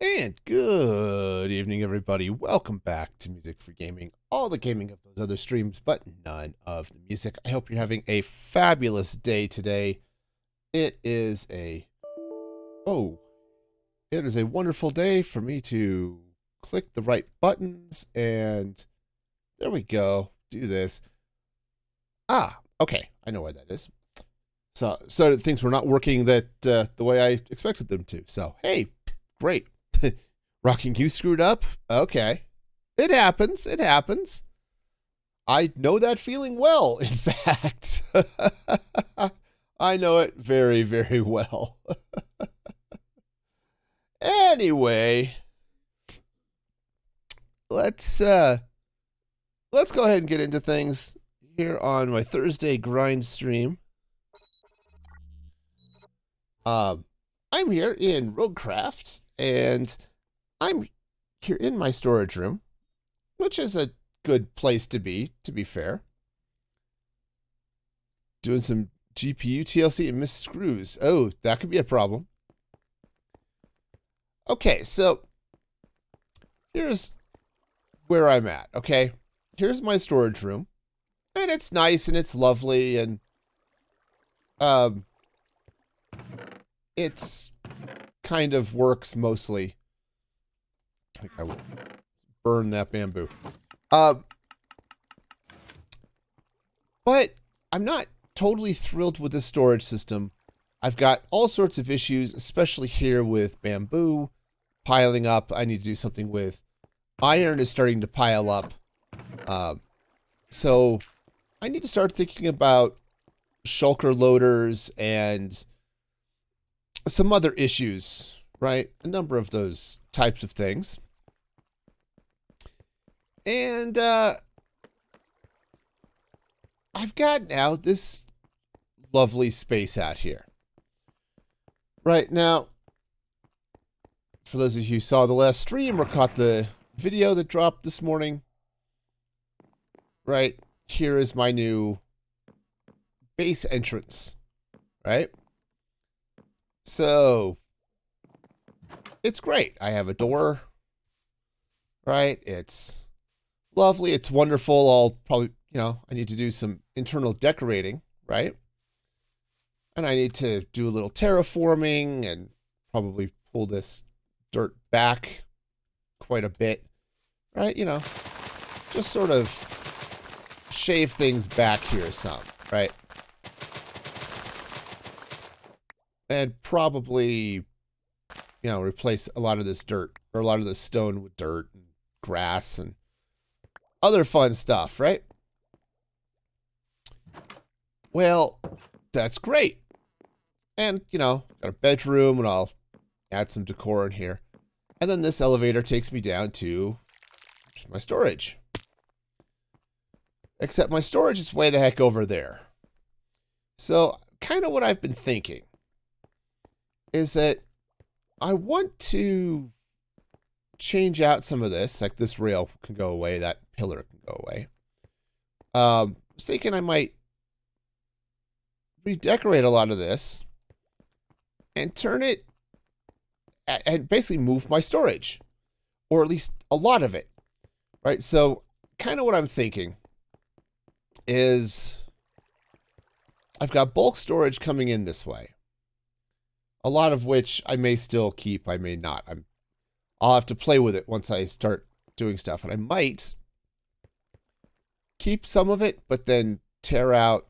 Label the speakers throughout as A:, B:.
A: And good evening, everybody. Welcome back to Music for Gaming. All the gaming of those other streams, but none of the music. I hope you're having a fabulous day today. It is a wonderful day for me to click the right buttons, and there we go. Do this. Okay. I know why that is. So things were not working the way I expected them to. So, hey, great. Rocking you screwed up? Okay. It happens. It happens. I know that feeling well, in fact. I know it very, very well. Anyway, let's go ahead and get into things here on my Thursday grind stream. I'm here in Roguecraft, and I'm here in my storage room, which is a good place to be fair. Doing some GPU TLC and missed screws. Oh, that could be a problem. Okay, so here's where I'm at, okay? Here's my storage room, and it's nice and it's lovely, and it's kind of works mostly. I think I will burn that bamboo. But I'm not totally thrilled with this storage system. I've got all sorts of issues, especially here with bamboo piling up. I need to do something with iron is starting to pile up. So I need to start thinking about shulker loaders and some other issues, right? A number of those types of things. And I've got now this lovely space out here. Right now, for those of you who saw the last stream or caught the video that dropped this morning, right, here is my new base entrance, right? So, it's great. I have a door, right? It's lovely. It's wonderful. I'll probably, I need to do some internal decorating, right? And I need to do a little terraforming and probably pull this dirt back quite a bit, right? Just sort of shave things back here some, right? And probably, replace a lot of this dirt or a lot of this stone with dirt and grass and other fun stuff, right? Well, that's great. And, got a bedroom, and I'll add some decor in here. And then this elevator takes me down to my storage. Except my storage is way the heck over there. So, kind of what I've been thinking is that I want to change out some of this. Like, this rail can go away, that pillar can go away. I was thinking I might redecorate a lot of this and turn it and basically move my storage, or at least a lot of it, right? So kind of what I'm thinking is I've got bulk storage coming in this way, a lot of which I may still keep, I may not. I'll have to play with it once I start doing stuff, and I might keep some of it, but then tear out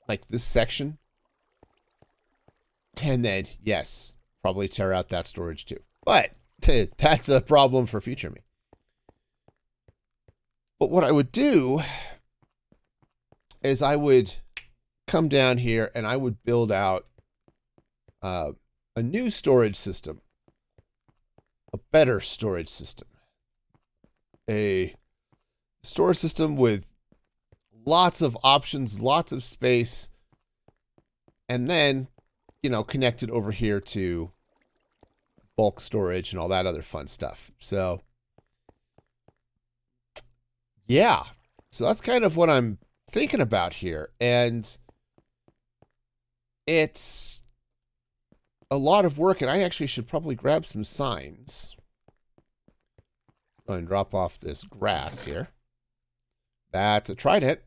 A: like this section, and then, yes, probably tear out that storage too. But that's a problem for future me. But what I would do is I would come down here and I would build out a new storage system, a better storage system, a storage system with lots of options, lots of space, and then, connected over here to bulk storage and all that other fun stuff. So, yeah. So that's kind of what I'm thinking about here. And it's a lot of work, and I actually should probably grab some signs. Go ahead and drop off this grass here. That's a trident.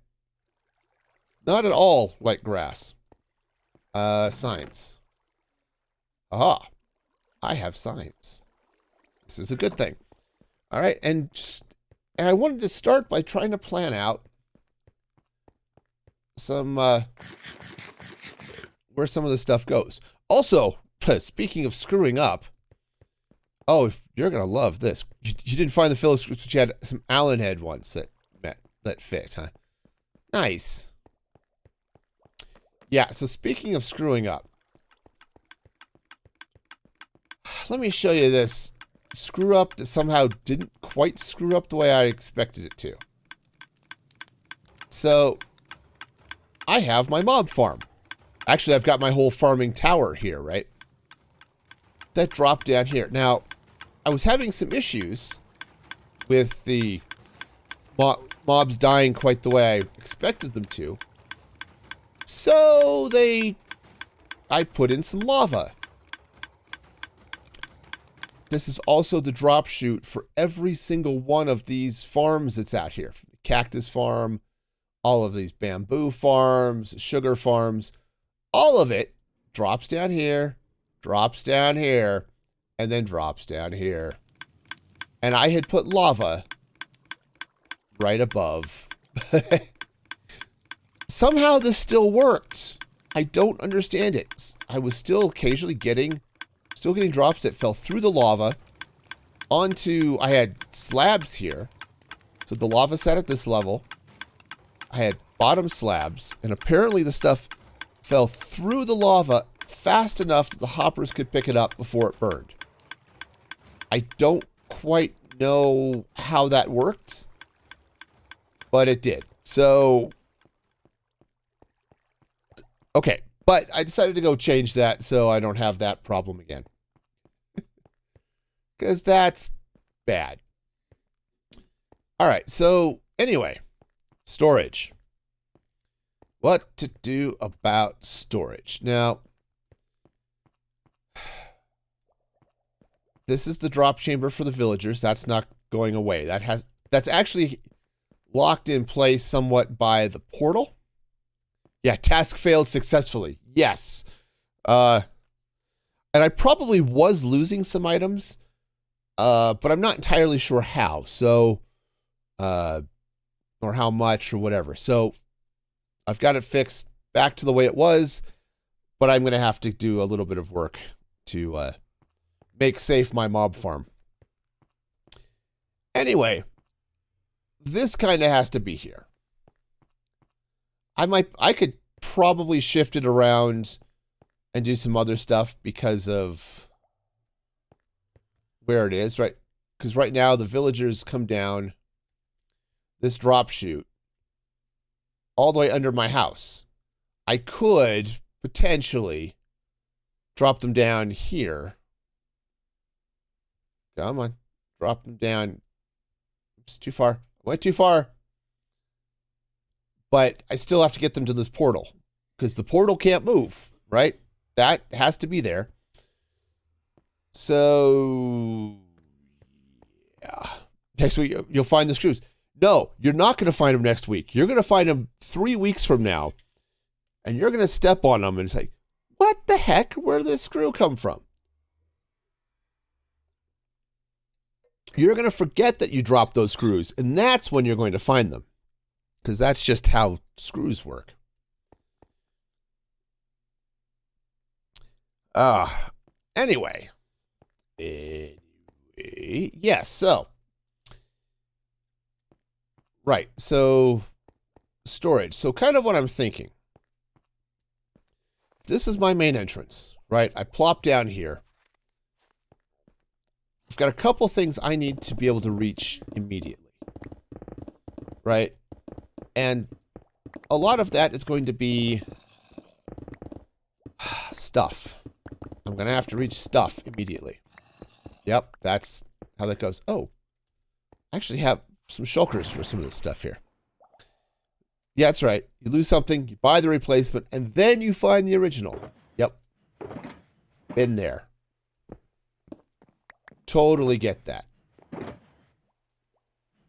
A: Not at all like grass. Signs. Aha. I have signs. This is a good thing. All right, and I wanted to start by trying to plan out some where some of the stuff goes. Also, speaking of screwing up, oh, you're gonna love this. You didn't find the Phillips screws, but you had some Allen head ones that fit, huh? Nice. Yeah. So speaking of screwing up, let me show you this screw up that somehow didn't quite screw up the way I expected it to. So I have my mob farm. Actually, I've got my whole farming tower here, right? That dropped down here. Now, I was having some issues with the mobs dying quite the way I expected them to. So I put in some lava. This is also the drop chute for every single one of these farms that's out here. From the cactus farm, all of these bamboo farms, sugar farms, all of it drops down here, and then drops down here. And I had put lava right above. Somehow this still worked. I don't understand it. I was still occasionally getting drops that fell through the lava onto, I had slabs here. So the lava sat at this level. I had bottom slabs, and apparently the stuff fell through the lava fast enough that the hoppers could pick it up before it burned. I don't quite know how that worked, but it did. So, okay. But I decided to go change that so I don't have that problem again. Because that's bad. All right, so anyway, storage. What to do about storage? Now, this is the drop chamber for the villagers. That's not going away. That's actually locked in place somewhat by the portal. Yeah, task failed successfully. Yes. And I probably was losing some items, but I'm not entirely sure how. So, or how much or whatever. So, I've got it fixed back to the way it was, but I'm going to have to do a little bit of work to make safe my mob farm. Anyway, this kind of has to be here. I could probably shift it around and do some other stuff because of where it is, right? Because right now the villagers come down this drop chute all the way under my house. I could potentially drop them down here. Come on. Drop them down. It's too far. Went too far. But I still have to get them to this portal. Because the portal can't move, right? That has to be there. So, yeah. Next week, you'll find the screws. No, you're not going to find them next week. You're going to find them 3 weeks from now. And you're going to step on them and say, what the heck? Where did this screw come from? You're going to forget that you dropped those screws. And that's when you're going to find them. Because that's just how screws work. Anyway. Yes, so. Right, so storage. So kind of what I'm thinking. This is my main entrance, right? I plop down here. I've got a couple things I need to be able to reach immediately. Right? And a lot of that is going to be stuff. I'm going to have to reach stuff immediately. Yep, that's how that goes. Oh, I actually have some shulkers for some of this stuff here. Yeah, that's right. You lose something, you buy the replacement, and then you find the original. Yep. Been there. Totally get that.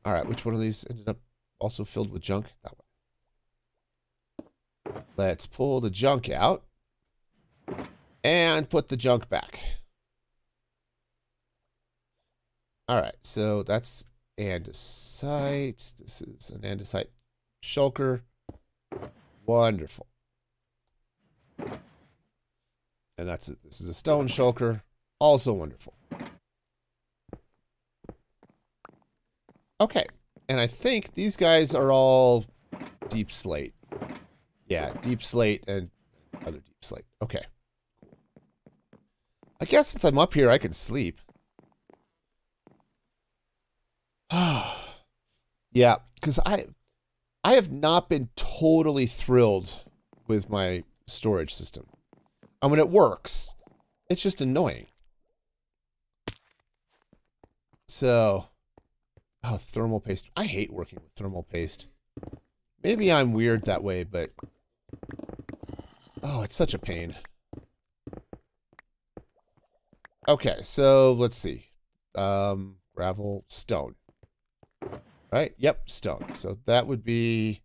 A: All right, which one of these ended up also filled with junk? That one. Let's pull the junk out and put the junk back. All right, so that's andesite. This is an andesite shulker. Wonderful. And that's it. This is a stone shulker. Also wonderful. Okay. And I think these guys are all deep slate. Yeah, deep slate and other deep slate. Okay. I guess since I'm up here, I can sleep. Yeah, because I have not been totally thrilled with my storage system. I mean, it works. It's just annoying. So, oh, thermal paste. I hate working with thermal paste. Maybe I'm weird that way, but oh, it's such a pain. Okay, so let's see. Gravel, stone. Right? Yep, stone. So that would be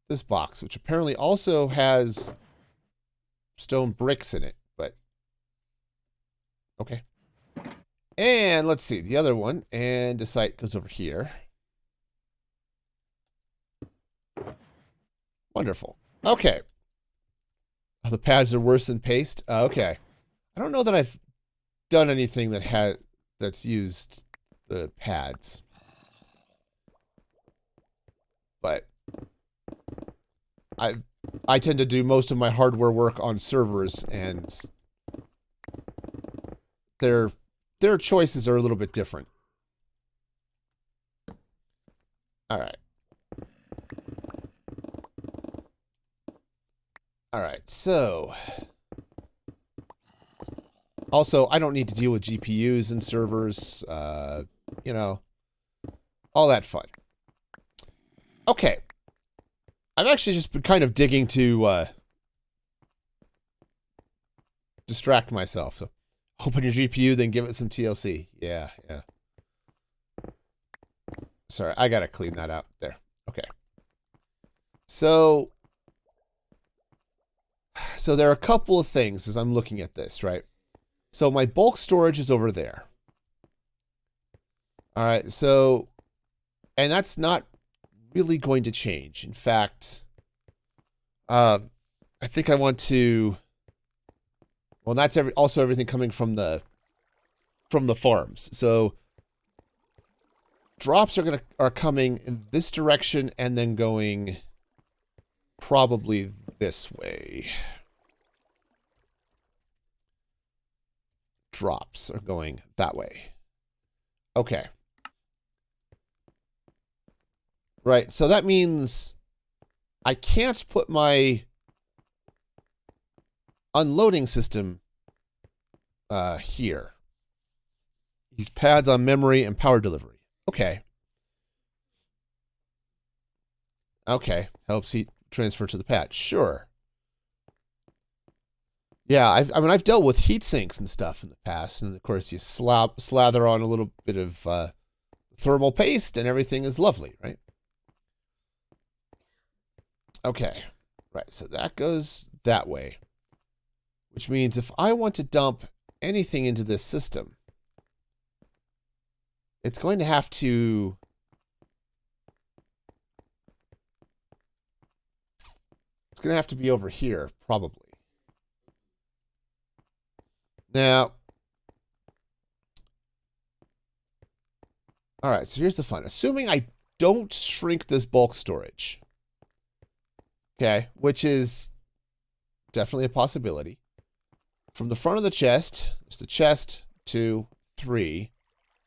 A: this box, which apparently also has stone bricks in it, but okay. And let's see, the other one, andesite goes over here. Wonderful. Okay. Oh, the pads are worse than paste? Okay. I don't know that I've done anything that's used the pads. But I tend to do most of my hardware work on servers, and their choices are a little bit different. All right. All right. So also, I don't need to deal with GPUs and servers, you know, all that fun. Okay. I've actually just been kind of digging to distract myself. So open your GPU, then give it some TLC. Yeah, yeah. Sorry, I gotta clean that out. There. Okay. So there are a couple of things as I'm looking at this, right? So my bulk storage is over there. All right, so, and that's not really going to change. In fact, I think I want to, well, that's also everything coming from the farms. So drops are coming in this direction and then going probably this way. Drops are going that way. Okay. Right, so that means I can't put my unloading system here. These pads on memory and power delivery. Okay. Okay, helps heat transfer to the pad. Sure. Yeah, I've dealt with heat sinks and stuff in the past, and of course you slather on a little bit of thermal paste, and everything is lovely, right? Okay, right. So that goes that way, which means if I want to dump anything into this system, it's going to have to. It's going to have to be over here, probably. Now, all right, so here's the fun. Assuming I don't shrink this bulk storage, okay, which is definitely a possibility. From the front of the chest, it's the chest, 2, 3,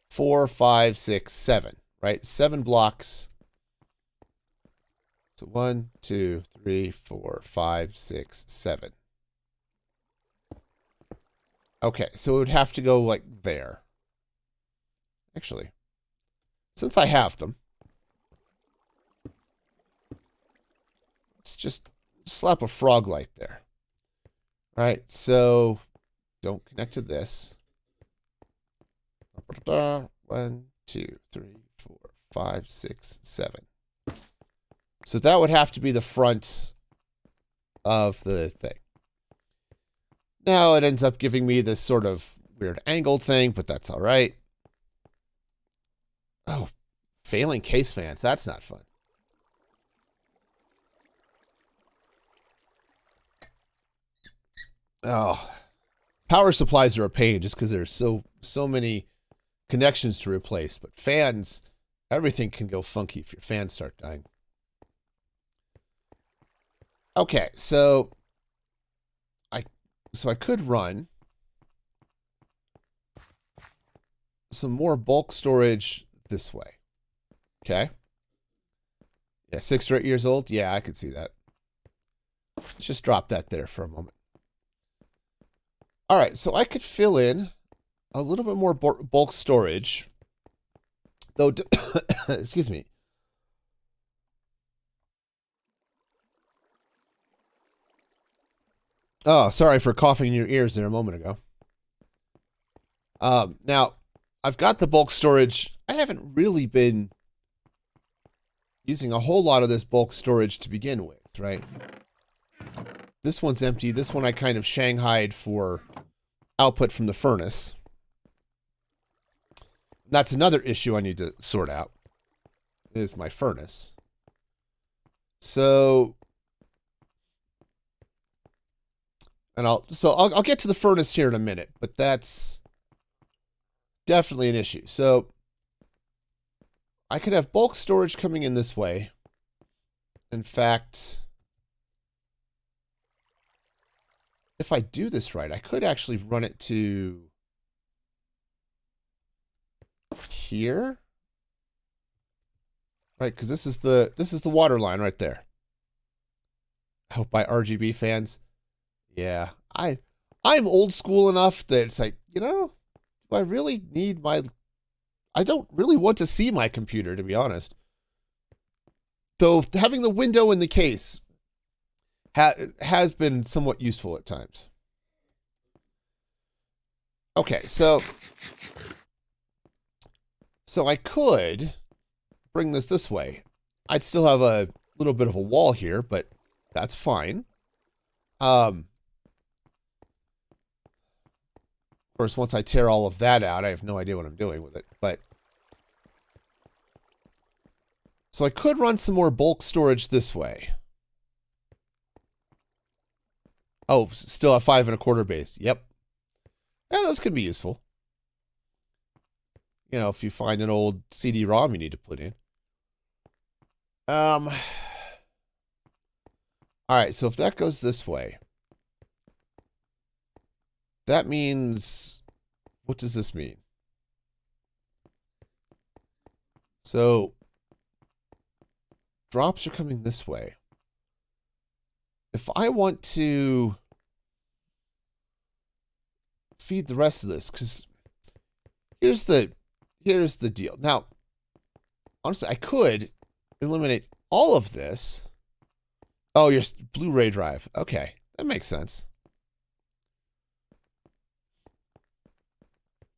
A: 4, 5, 6, 7, right? 7 blocks. So 1, 2, 3, 4, 5, 6, 7. Okay, so it would have to go like there. Actually, since I have them, let's just slap a frog light there. All right, so don't connect to this. 1, 2, 3, 4, 5, 6, 7. So that would have to be the front of the thing. Now it ends up giving me this sort of weird angled thing, but that's all right. Oh, failing case fans. That's not fun. Oh, power supplies are a pain just because there's so many connections to replace. But fans, everything can go funky if your fans start dying. Okay, so I could run some more bulk storage this way. Okay. Yeah, 6 or 8 years old. Yeah, I could see that. Let's just drop that there for a moment. All right, so I could fill in a little bit more bulk storage, though. Excuse me. Oh, sorry for coughing in your ears there a moment ago. Now, I've got the bulk storage. I haven't really been using a whole lot of this bulk storage to begin with, right? This one's empty. This one I kind of shanghaied for output from the furnace. That's another issue I need to sort out, is my furnace. So, I'll get to the furnace here in a minute, but that's definitely an issue. So I could have bulk storage coming in this way. In fact, if I do this right, I could actually run it to here. Right, because this is the water line right there. I hope by RGB fans. Yeah, I'm old school enough that it's like, you know, do I really need my... I don't really want to see my computer, to be honest. Though having the window in the case has been somewhat useful at times. Okay, so I could bring this way. I'd still have a little bit of a wall here, but that's fine. Of course, once I tear all of that out, I have no idea what I'm doing with it, but... So I could run some more bulk storage this way. Oh, still a 5 1/4 base. Yep. Yeah, those could be useful. You know, if you find an old CD-ROM you need to put in. All right, so if that goes this way, that means, what does this mean? So, drops are coming this way. If I want to feed the rest of this, because here's the deal. Now, honestly, I could eliminate all of this. Oh, your Blu-ray drive. Okay, that makes sense.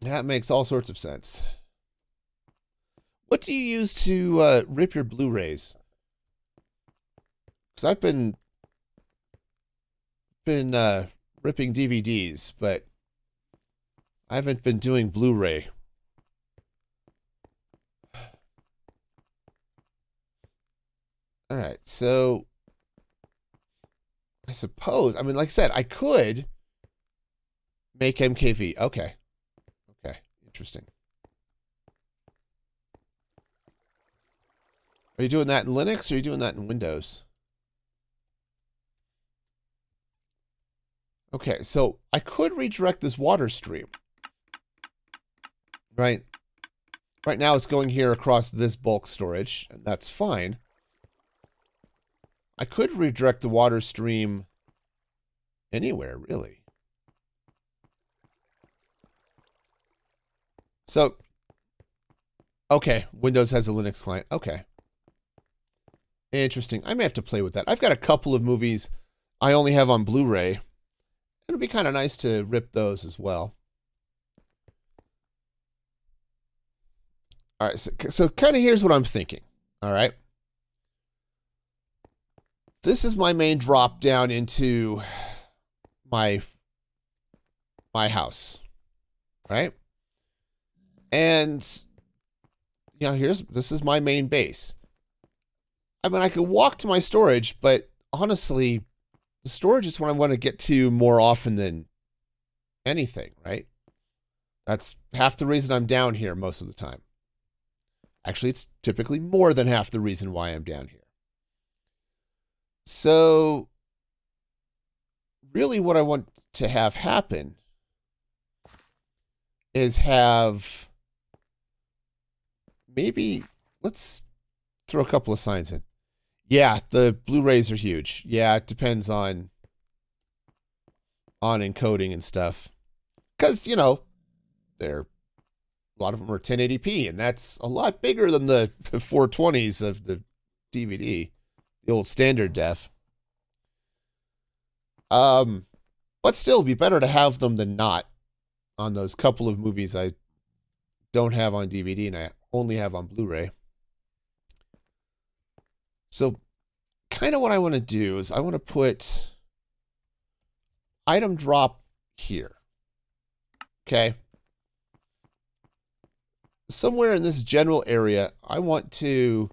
A: That makes all sorts of sense. What do you use to rip your Blu-rays? Because I've been ripping DVDs, but I haven't been doing Blu-ray. All right, so I suppose, I mean, like I said, I could make MKV. Okay. Okay, interesting. Are you doing that in Linux or are you doing that in Windows? Okay, so I could redirect this water stream. Right? Right now it's going here across this bulk storage, and that's fine. I could redirect the water stream anywhere, really. So, okay, Windows has a Linux client. Okay. Interesting. I may have to play with that. I've got a couple of movies I only have on Blu-ray. It'd be kind of nice to rip those as well. All right, so kind of here's what I'm thinking. All right. This is my main drop down into my house, right? And this is my main base. I mean, I could walk to my storage, but honestly, the storage is what I want to get to more often than anything, right? That's half the reason I'm down here most of the time. Actually, it's typically more than half the reason why I'm down here. So, really what I want to have happen is have maybe, let's throw a couple of signs in. Yeah, the Blu-rays are huge. Yeah, it depends on encoding and stuff. Because, a lot of them are 1080p, and that's a lot bigger than the 420s of the DVD, the old standard def. But still, it'd be better to have them than not on those couple of movies I don't have on DVD and I only have on Blu-ray. So, kind of what I want to do is I want to put item drop here. Okay. Somewhere in this general area, I want to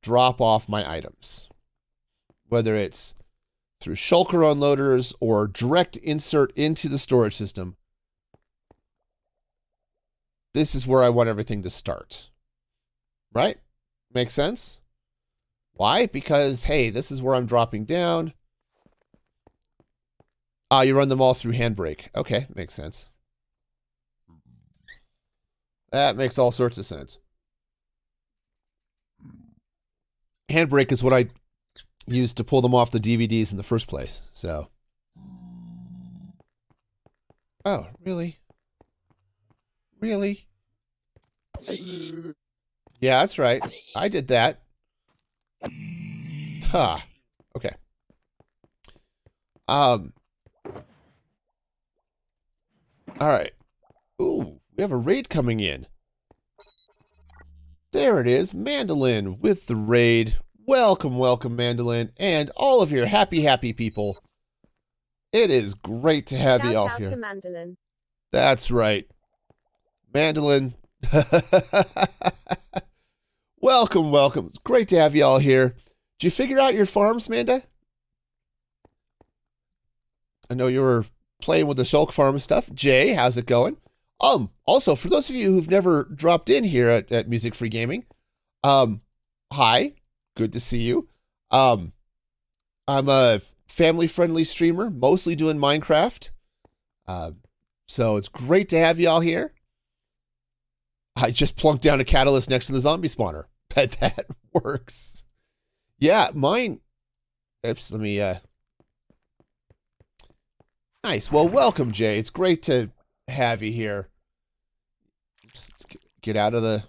A: drop off my items. Whether it's through shulker unloaders or direct insert into the storage system. This is where I want everything to start. Right? Makes sense? Why? Because, hey, this is where I'm dropping down. You run them all through Handbrake. Okay, makes sense. That makes all sorts of sense. Handbrake is what I used to pull them off the DVDs in the first place, so. Oh, really? Really? Yeah, that's right. I did that. Huh. Okay. All right. Ooh, we have a raid coming in. There it is, Mandolin with the raid. Welcome, welcome, Mandolin, and all of your happy people. It is great to have you all here. Shout out to Mandolin. That's right. Mandolin. Welcome, welcome. It's great to have you all here. Did you figure out your farms, Manda? I know you were playing with the Shulk Farm stuff. Jay, how's it going? Also, for those of you who've never dropped in here at Music Free Gaming, hi, good to see you. I'm a family-friendly streamer, mostly doing Minecraft. So it's great to have you all here. I just plunked down a catalyst next to the zombie spawner. Bet that works. Yeah, mine. Oops, let me. Nice. Well, welcome, Jay. It's great to have you here. Oops, let's get out of the.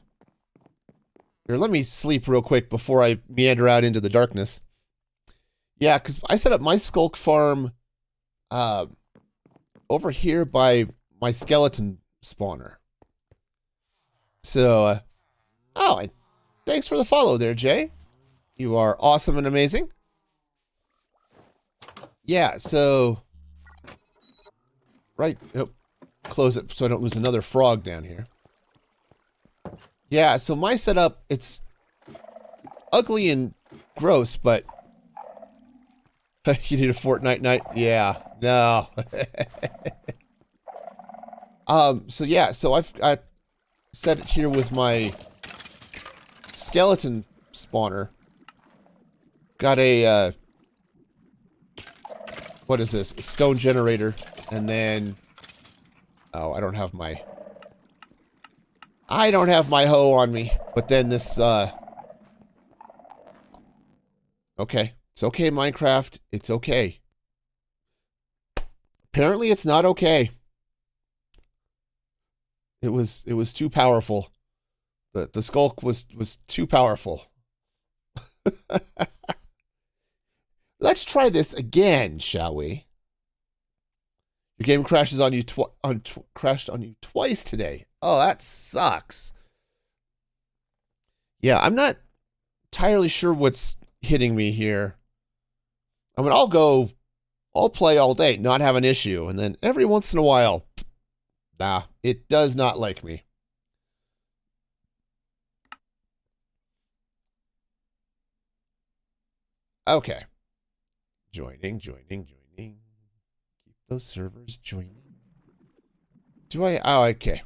A: Here, let me sleep real quick before I meander out into the darkness. Yeah, because I set up my skulk farm over here by my skeleton spawner. So, oh, thanks for the follow there, Jay. You are awesome and amazing. Yeah, so... Right, oh, close it so I don't lose another frog down here. Yeah, so my setup, it's ugly and gross, but... You need a Fortnite night? Yeah, no. So yeah, so I've got set it here with my skeleton spawner. Got a, what is this? A stone generator. And then, oh, I don't have my hoe on me. But then this, okay. It's okay, Minecraft. It's okay. Apparently it's not okay. It was too powerful. The skulk was too powerful. Let's try this again, shall we? Your game crashes on you crashed on you twice today. Oh, that sucks. Yeah, I'm not entirely sure what's hitting me here. I mean, I'll play all day, not have an issue, and then every once in a while, nah, it does not like me. Okay. Joining. Keep those servers joining. Oh, okay.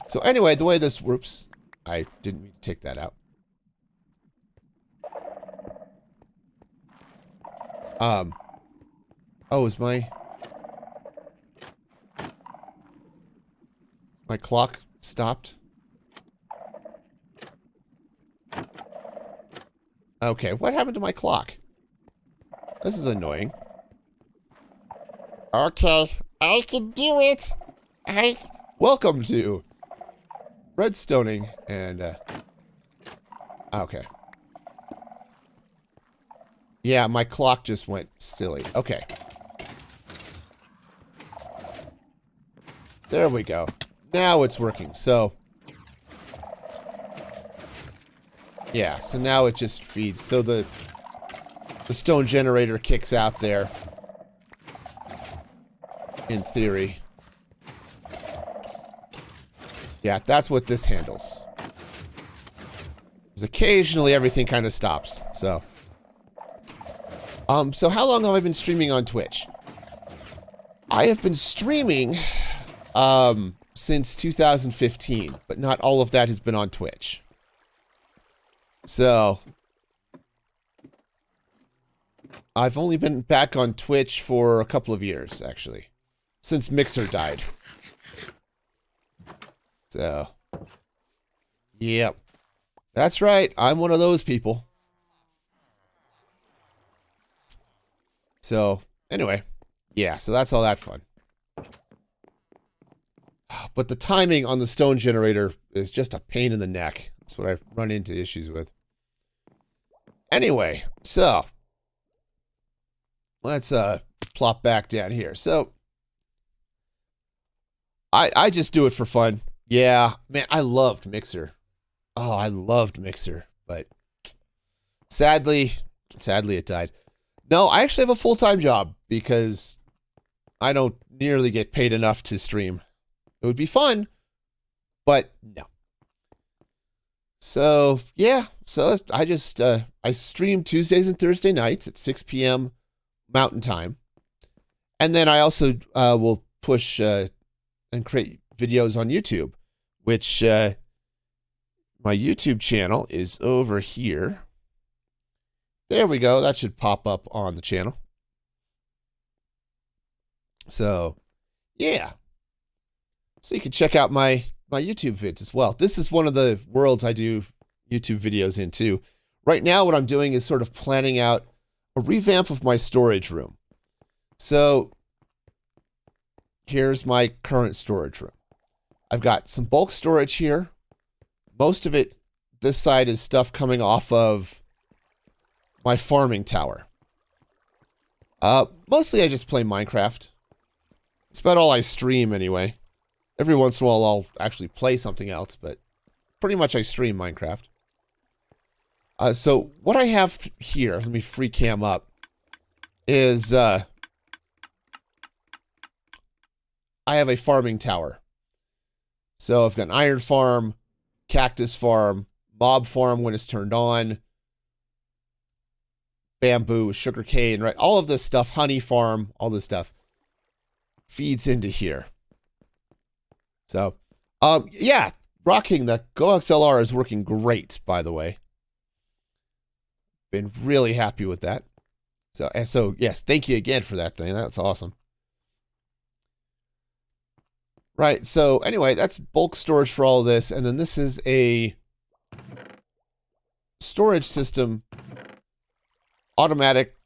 A: So anyway, the way this works, I didn't mean to take that out. Oh, is my clock stopped? Okay, what happened to my clock? This is annoying. Okay, I can do it. Welcome to redstoning and okay. Yeah, my clock just went silly. Okay. There we go. Now it's working. So yeah, so now it just feeds. So the stone generator kicks out there. In theory. Yeah, that's what this handles. Because occasionally everything kind of stops. So how long have I been streaming on Twitch? I have been streaming since 2015, but not all of that has been on Twitch. So I've only been back on Twitch for a couple of years, actually. Since Mixer died. So, yep. That's right, I'm one of those people. So, anyway. Yeah, so that's all that fun. But the timing on the stone generator is just a pain in the neck. That's what I run into issues with. Anyway, so let's plop back down here. So I just do it for fun. Yeah, man, I loved Mixer. Oh, I loved Mixer, but sadly it died. No, I actually have a full-time job because I don't nearly get paid enough to stream. It would be fun, but no. So, yeah. So I just, I stream Tuesdays and Thursday nights at 6 p.m. Mountain Time. And then I also will push and create videos on YouTube, which my YouTube channel is over here. There we go. That should pop up on the channel. So, yeah. So you can check out my YouTube vids as well. This is one of the worlds I do YouTube videos in too. Right now what I'm doing is sort of planning out a revamp of my storage room. So here's my current storage room. I've got some bulk storage here. Most of it, this side is stuff coming off of my farming tower. Mostly I just play Minecraft. It's about all I stream anyway. Every once in a while I'll actually play something else, but pretty much I stream Minecraft. So what I have here, let me free cam up, is I have a farming tower. So I've got an iron farm, cactus farm, mob farm when it's turned on, bamboo, sugarcane, right? All of this stuff, honey farm, all this stuff feeds into here. So, yeah, rocking the GoXLR is working great, by the way. Been really happy with that. So yes, thank you again for that thing. That's awesome. Right, so anyway, that's bulk storage for all of this, and then this is a storage system, automatic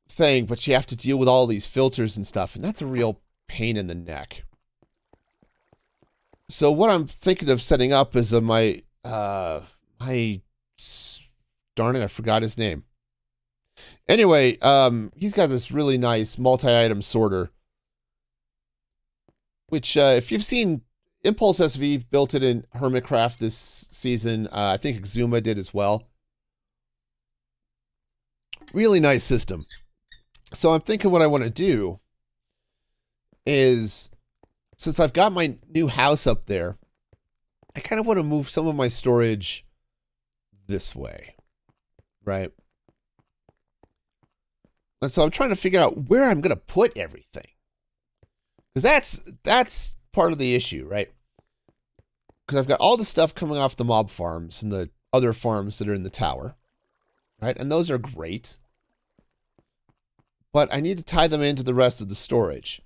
A: thing, but you have to deal with all these filters and stuff, and that's a real pain in the neck. So what I'm thinking of setting up is my darn it, I forgot his name. Anyway, he's got this really nice multi-item sorter which if you've seen Impulse SV built it in Hermitcraft this season. I think Exuma did as well. Really nice system. So I'm thinking what I want to do is, since I've got my new house up there, I kind of want to move some of my storage this way, right? And so I'm trying to figure out where I'm going to put everything. Because that's part of the issue, right? Because I've got all the stuff coming off the mob farms and the other farms that are in the tower, right? And those are great. But I need to tie them into the rest of the storage.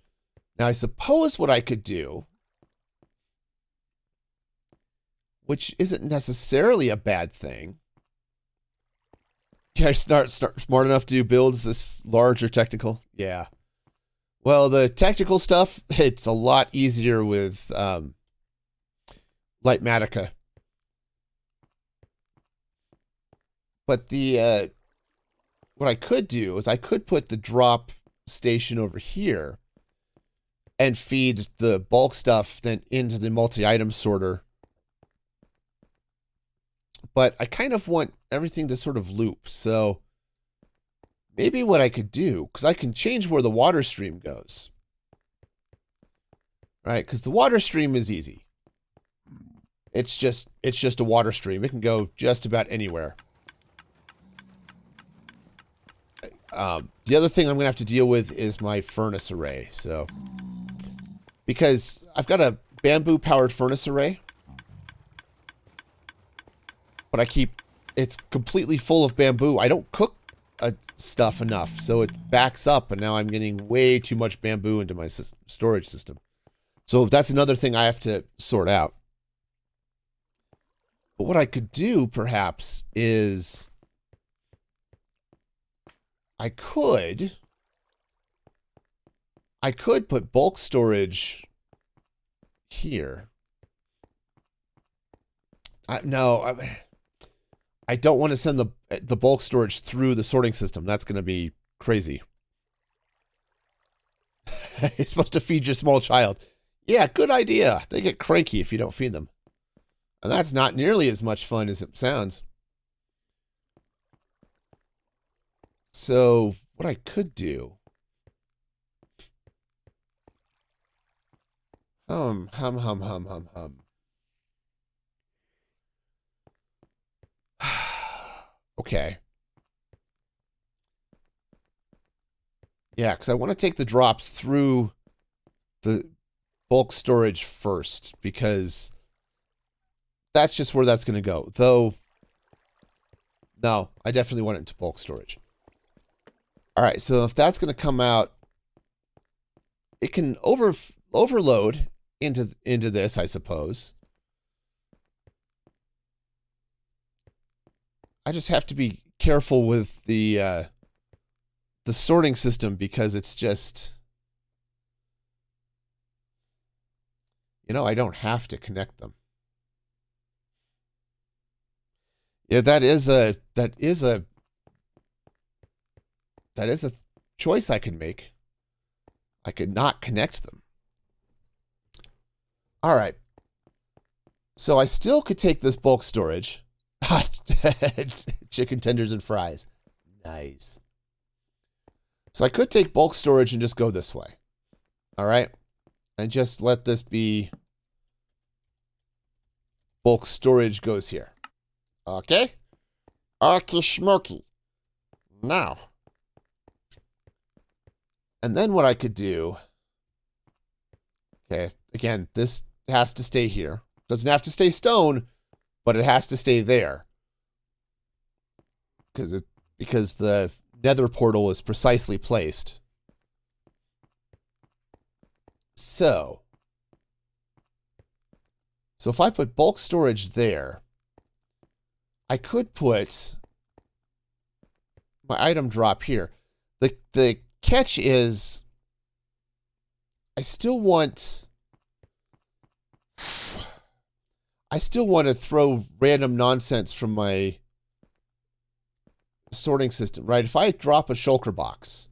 A: Now, I suppose what I could do, which isn't necessarily a bad thing. Can I start smart enough to do builds this large or technical? Yeah. Well, the technical stuff, it's a lot easier with Lightmatica. But the what I could do is I could put the drop station over here and feed the bulk stuff then into the multi-item sorter. But I kind of want everything to sort of loop. So maybe what I could do, because I can change where the water stream goes. Right? Because the water stream is easy. It's just a water stream. It can go just about anywhere. The other thing I'm going to have to deal with is my furnace array. So, because I've got a bamboo-powered furnace array, but it's completely full of bamboo. I don't cook stuff enough, so it backs up, and now I'm getting way too much bamboo into my storage system. So that's another thing I have to sort out. But what I could do, perhaps, is I could put bulk storage here. I don't want to send the bulk storage through the sorting system. That's going to be crazy. It's supposed to feed your small child. Yeah, good idea. They get cranky if you don't feed them. And that's not nearly as much fun as it sounds. So, what I could do... Okay. Yeah, because I want to take the drops through the bulk storage first, because that's just where that's going to go. Though, no, I definitely want it into bulk storage. All right, so if that's going to come out, it can overload into this, I suppose. I just have to be careful with the sorting system, because it's just, you know, I don't have to connect them. Yeah, that is a choice I could make. I could not connect them. All right. So I still could take this bulk storage. Chicken tenders and fries. Nice. So I could take bulk storage and just go this way. All right. And just let this be bulk storage goes here. Okay. Okay, smoky. Now. And then what I could do. Okay. Again, this has to stay here. Doesn't have to stay stone, but it has to stay there. Because the nether portal is precisely placed. So if I put bulk storage there, I could put my item drop here. The catch is I still want to throw random nonsense from my sorting system, right? If I drop a shulker box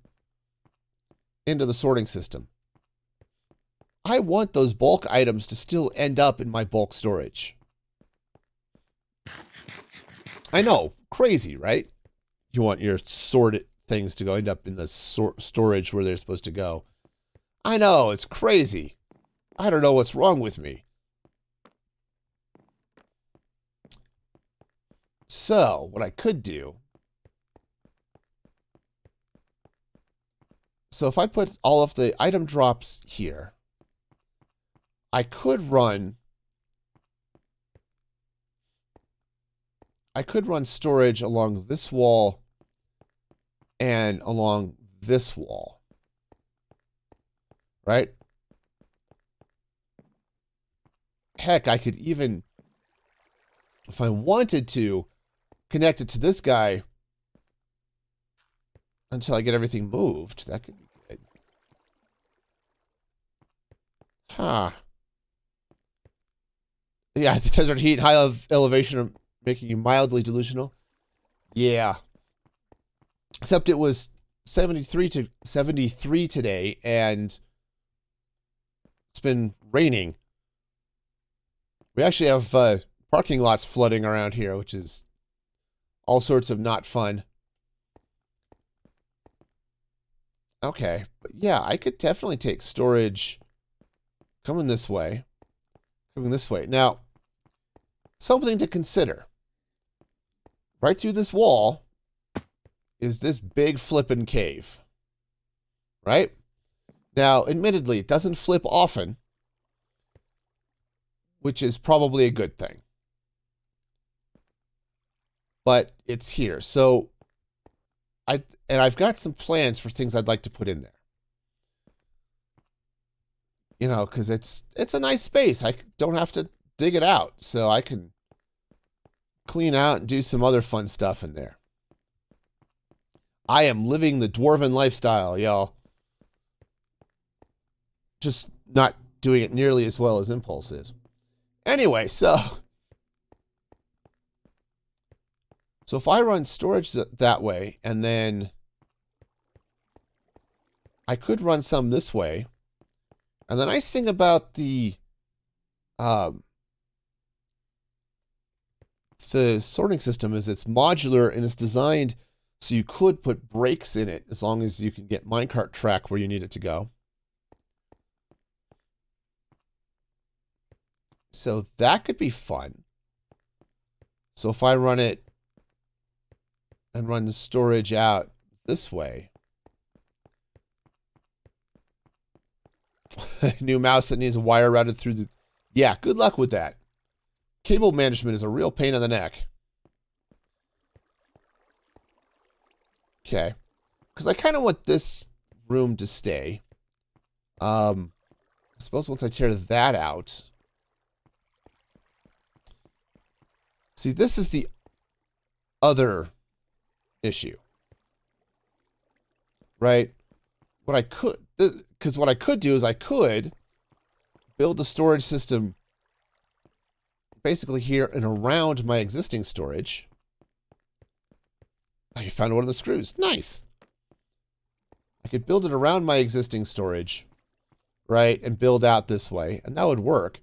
A: into the sorting system, I want those bulk items to still end up in my bulk storage. I know, crazy, right? You want your sorted things to go end up in the storage where they're supposed to go. I know, it's crazy. I don't know what's wrong with me. So, what I could do... So if I put all of the item drops here, I could run storage along this wall and along this wall. Right? Heck, I could even, if I wanted to, connect it to this guy until I get everything moved. That could be good. Huh. Yeah, the desert heat and high elevation are making you mildly delusional. Yeah. Except it was 73 today, and it's been raining. We actually have parking lots flooding around here, which is all sorts of not fun. Okay, but yeah, I could definitely take storage coming this way. Now, something to consider. Right through this wall is this big flippin' cave. Right? Now, admittedly, it doesn't flip often, which is probably a good thing. But it's here. So, I've got some plans for things I'd like to put in there. You know, because it's a nice space. I don't have to dig it out. So I can clean out and do some other fun stuff in there. I am living the dwarven lifestyle, y'all. Just not doing it nearly as well as Impulse is. Anyway, so if I run storage that way, and then I could run some this way, and the nice thing about the sorting system is it's modular and it's designed so you could put breaks in it as long as you can get minecart track where you need it to go. So that could be fun. So if I run it and run the storage out this way. New mouse that needs a wire routed through the... Yeah, good luck with that. Cable management is a real pain in the neck. Okay. Because I kind of want this room to stay. I suppose once I tear that out... See, this is the other issue. Right? What I could... Because what I could do is I could build a storage system basically here and around my existing storage. Oh, you found one of the screws. Nice. I could build it around my existing storage, right, and build out this way, and that would work.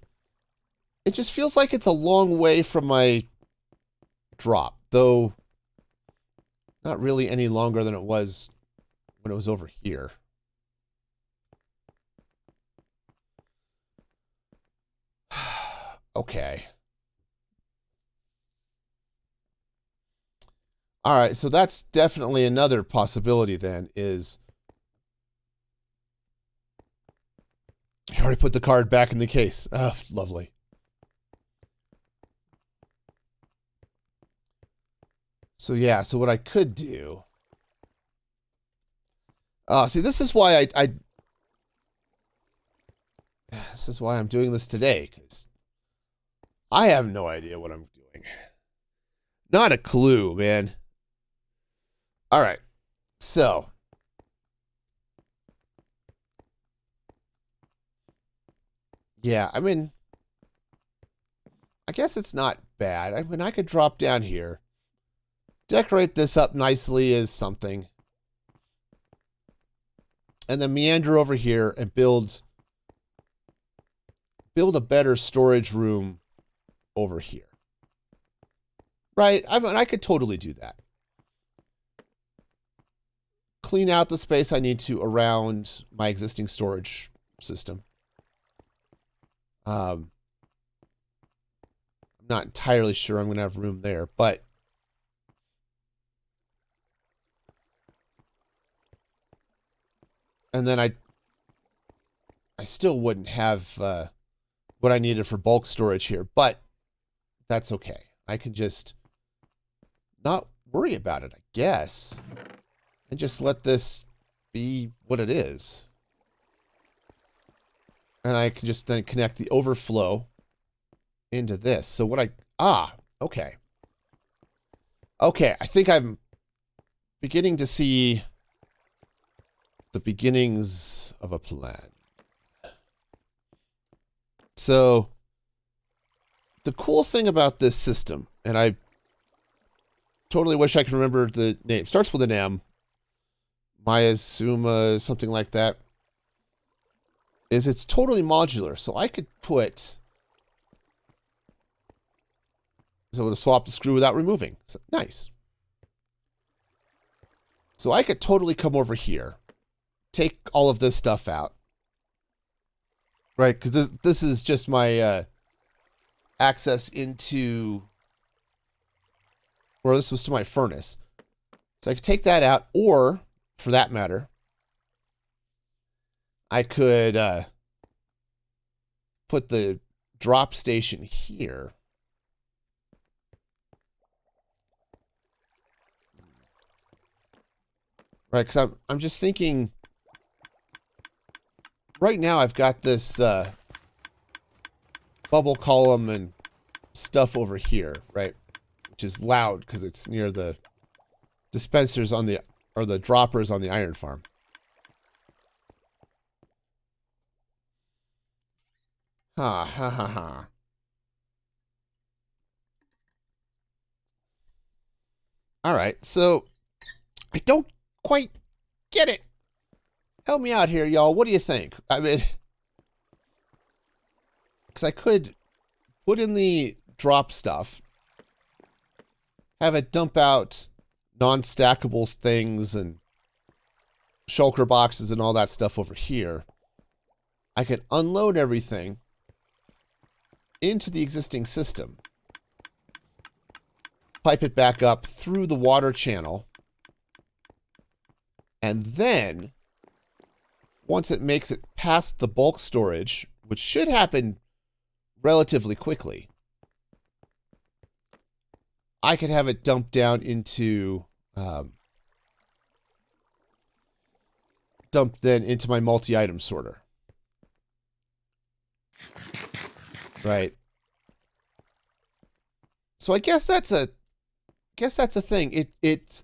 A: It just feels like it's a long way from my drop, though not really any longer than it was when it was over here. Okay. All right, so that's definitely another possibility then is... You already put the card back in the case. Oh, lovely. So yeah, so what I could do... see, this is why this is why I'm doing this today, because I have no idea what I'm doing. Not a clue, man. All right, so yeah, I mean, I guess it's not bad. I mean, I could drop down here, decorate this up nicely as something, and then meander over here and build build a better storage room over here. Right? I mean, I could totally do that. Clean out the space I need to around my existing storage system. I'm not entirely sure I'm going to have room there, but and then I still wouldn't have what I needed for bulk storage here, but that's okay. I can just not worry about it, I guess, and just let this be what it is. And I can just then connect the overflow into this. So what okay. Okay, I think I'm beginning to see the beginnings of a plan. So the cool thing about this system, and I totally wish I could remember the name, starts with an M, Mayazuma, something like that, is it's totally modular. So I could put, so to swap the screw without removing. So, nice. So I could totally come over here, take all of this stuff out. Right, because this is just my access into, or this was to my furnace. So I could take that out, or, for that matter, I could put the drop station here. Right, because I'm just thinking, right now I've got this bubble column and stuff over here, right? Which is loud because it's near the dispensers on the, or the droppers on the iron farm. Ha ha ha ha. All right, so I don't quite get it. Help me out here, y'all. What do you think? I mean, because I could put in the drop stuff, have it dump out non-stackable things and shulker boxes and all that stuff over here. I could unload everything into the existing system, pipe it back up through the water channel, and then once it makes it past the bulk storage, which should happen relatively quickly, I could have it dumped down into, dumped then into my multi-item sorter. Right. So I guess that's a thing. It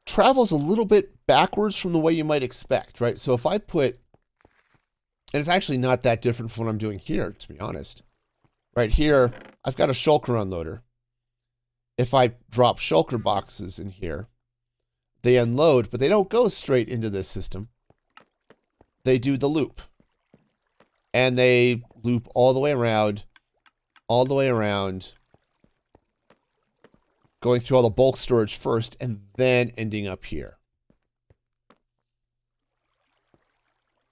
A: travels a little bit backwards from the way you might expect, right? So if I put, and it's actually not that different from what I'm doing here, to be honest. Right here, I've got a shulker unloader. If I drop shulker boxes in here, they unload, but they don't go straight into this system. They do the loop. And they loop all the way around, going through all the bulk storage first, and then ending up here.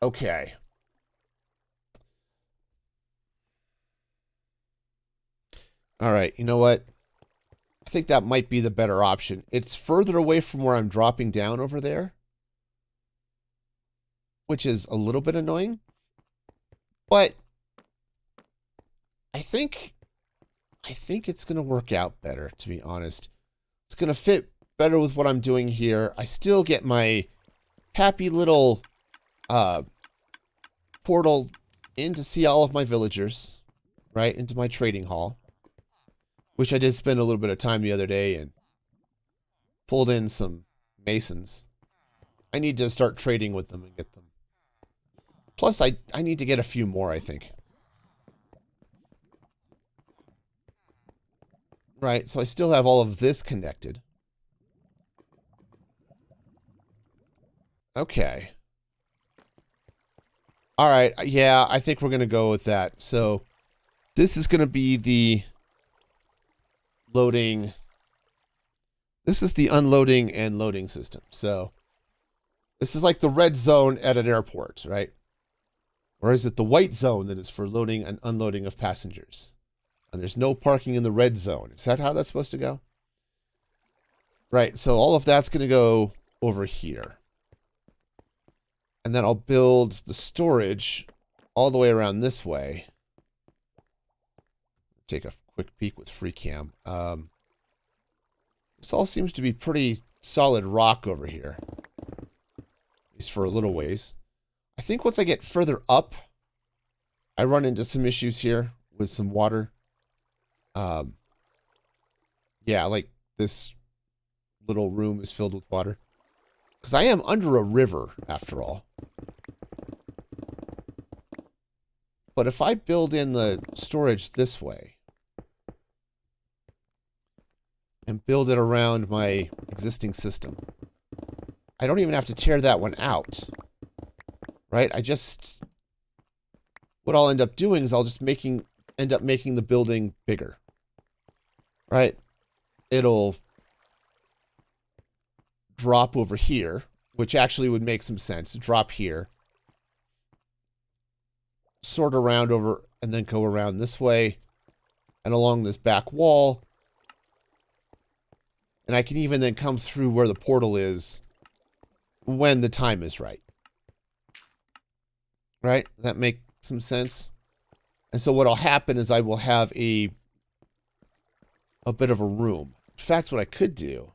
A: Okay. All right, you know what? I think that might be the better option. It's further away from where I'm dropping down over there, which is a little bit annoying. But I think it's going to work out better, to be honest. It's going to fit better with what I'm doing here. I still get my happy little portal in to see all of my villagers, right, into my trading hall, which I did spend a little bit of time the other day and pulled in some masons. I need to start trading with them and get them. Plus, I need to get a few more, I think. Right, so I still have all of this connected. Okay. All right, yeah, I think we're going to go with that. So this is going to be the loading. This is the unloading and loading system. So this is like the red zone at an airport, right? Or is it the white zone that is for loading and unloading of passengers? And there's no parking in the red zone. Is that how that's supposed to go? Right, so all of that's going to go over here. And then I'll build the storage all the way around this way. Take a quick peek with FreeCam. This all seems to be pretty solid rock over here. At least for a little ways. I think once I get further up, I run into some issues here with some water. Yeah, like this little room is filled with water. Because I am under a river, after all. But if I build in the storage this way, and build it around my existing system, I don't even have to tear that one out. Right? What I'll end up doing is I'll just end up making the building bigger. Right? It'll drop over here, which actually would make some sense. Drop here. Sort around over, and then go around this way, and along this back wall. And I can even then come through where the portal is when the time is right. Right? Does that make some sense? And so what'll happen is I will have a bit of a room. In fact, what I could do...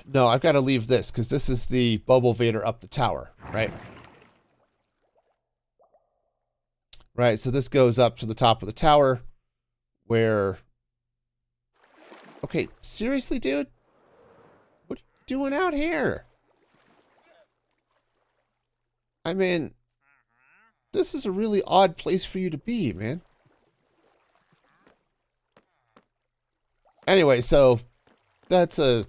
A: No, I've got to leave this, because this is the bubble vader up the tower, right? Right, so this goes up to the top of the tower, where... Okay, seriously, dude? What are you doing out here? I mean, this is a really odd place for you to be, man. Anyway, so that's a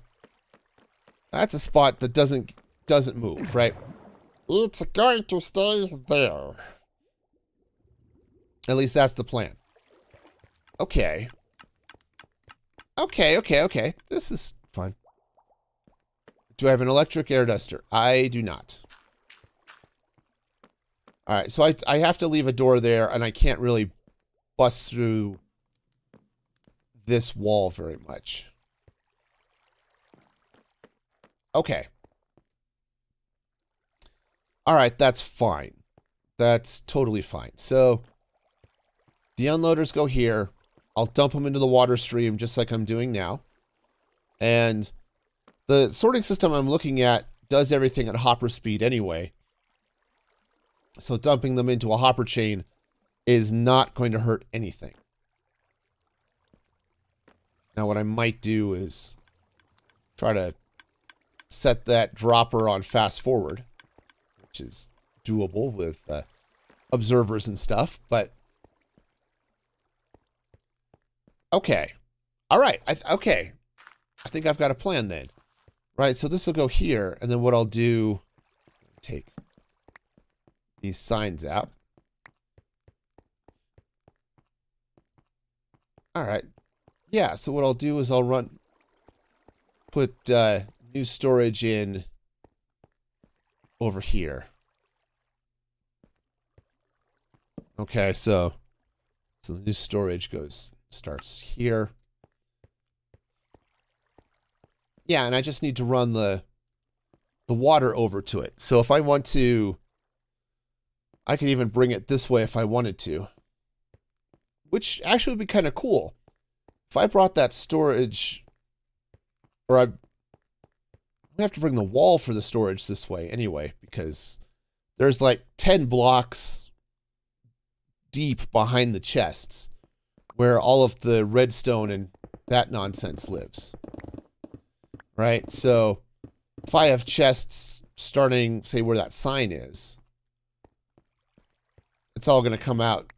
A: spot that doesn't move, right? It's going to stay there. At least that's the plan. Okay. Okay. This is fun. Do I have an electric air duster? I do not. Alright, so I have to leave a door there, and I can't really bust through this wall very much. Okay. Alright, that's fine. That's totally fine. So, the unloaders go here. I'll dump them into the water stream just like I'm doing now. And the sorting system I'm looking at does everything at hopper speed anyway. So dumping them into a hopper chain is not going to hurt anything. Now what I might do is try to set that dropper on fast forward, which is doable with observers and stuff, but okay. All right. Okay. I think I've got a plan then. Right, so this will go here, and then what I'll do, take these signs out. All right. Yeah, so what I'll do is I'll put new storage in over here. Okay, so the new storage starts here. Yeah, and I just need to run the water over to it. So if I want to, I can even bring it this way if I wanted to. Which actually would be kind of cool. If I brought that storage, or I have to bring the wall for the storage this way anyway, because there's like 10 blocks deep behind the chests where all of the redstone and that nonsense lives. Right? So if I have chests starting, say, where that sign is, it's all going to come out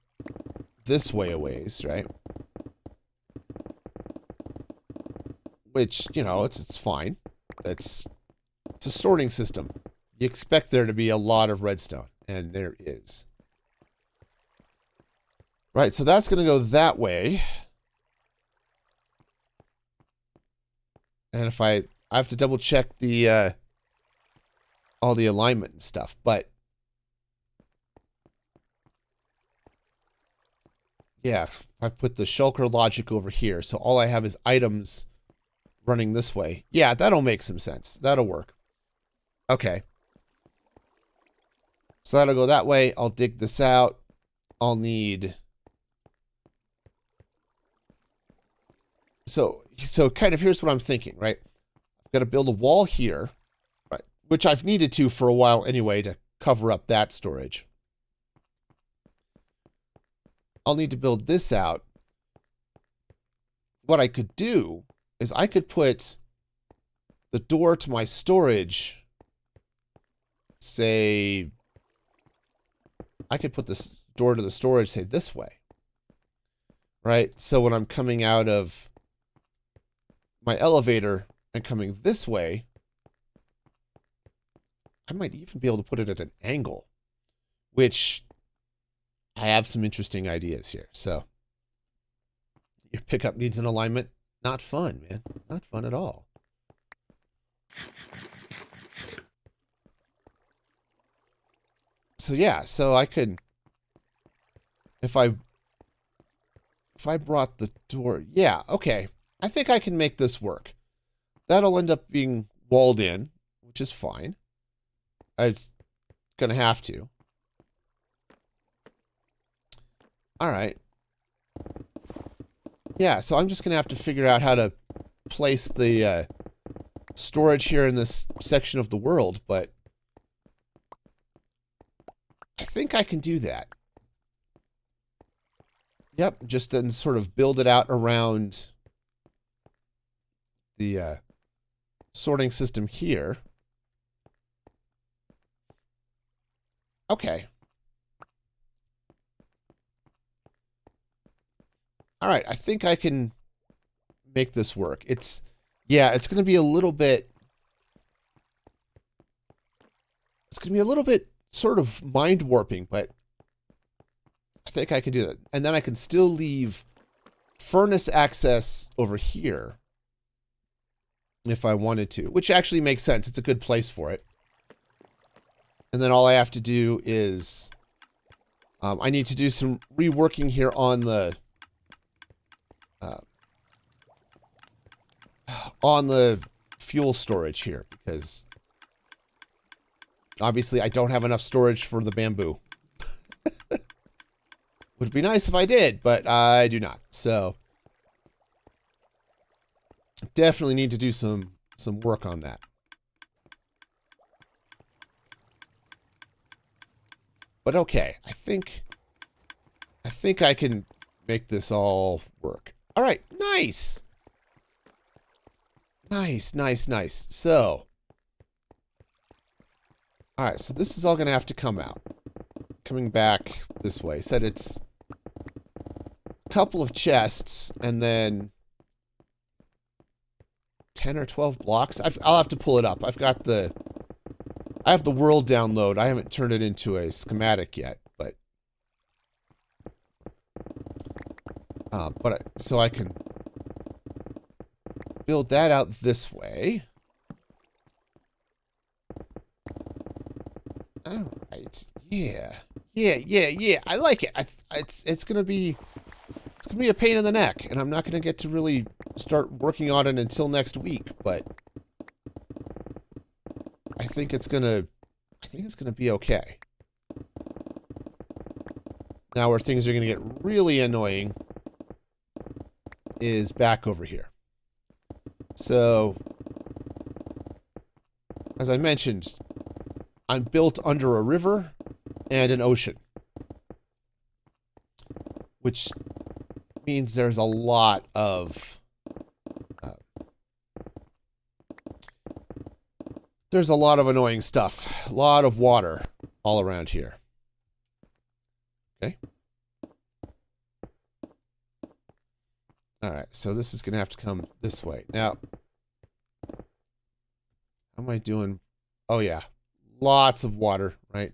A: this way a ways, right? Which, you know, it's fine. It's a sorting system. You expect there to be a lot of redstone, and there is. Right, so that's going to go that way. And if I have to double check the all the alignment and stuff, but yeah, I put the shulker logic over here, so all I have is items running this way. Yeah, that'll make some sense. That'll work. Okay. So that'll go that way. I'll dig this out. I'll need... So kind of here's what I'm thinking, right? I've got to build a wall here, right? Which I've needed to for a while anyway to cover up that storage. I'll need to build this out. What I could do is I could put the door to my storage, say, I could put this door to the storage, say, this way. Right? So when I'm coming out of my elevator and coming this way, I might even be able to put it at an angle, which I have some interesting ideas here. So your pickup needs an alignment. Not fun, man. Not fun at all. So yeah, so I could, if I brought the door, yeah, okay. I think I can make this work. That'll end up being walled in, which is fine. It's gonna have to. All right. Yeah, so I'm just gonna have to figure out how to place the storage here in this section of the world, but I think I can do that. Yep, just then sort of build it out around the sorting system here. Okay. All right, I think I can make this work. Yeah, it's going to be a little bit... It's going to be a little bit sort of mind-warping, but I think I can do that. And then I can still leave furnace access over here if I wanted to, which actually makes sense. It's a good place for it. And then all I have to do is... I need to do some reworking here on the... on the fuel storage here, because obviously I don't have enough storage for the bamboo. Would be nice if I did, but I do not. So definitely need to do some work on that. But okay, I think I can make this all work. All right, nice. Nice, nice, nice. So, all right, so this is all going to have to come out. Coming back this way. Said it's a couple of chests and then 10 or 12 blocks. I'll have to pull it up. I have the world download. I haven't turned it into a schematic yet, but so I can build that out this way. All right. Yeah. I like it. It's gonna be a pain in the neck, and I'm not gonna get to really start working on it until next week. But I think it's gonna be okay. Now, where things are gonna get really annoying is back over here. So, as I mentioned, I'm built under a river and an ocean, which means there's a lot of annoying stuff, a lot of water all around here. Okay. All right, so this is going to have to come this way. Now, how am I doing? Oh, yeah. Lots of water, right?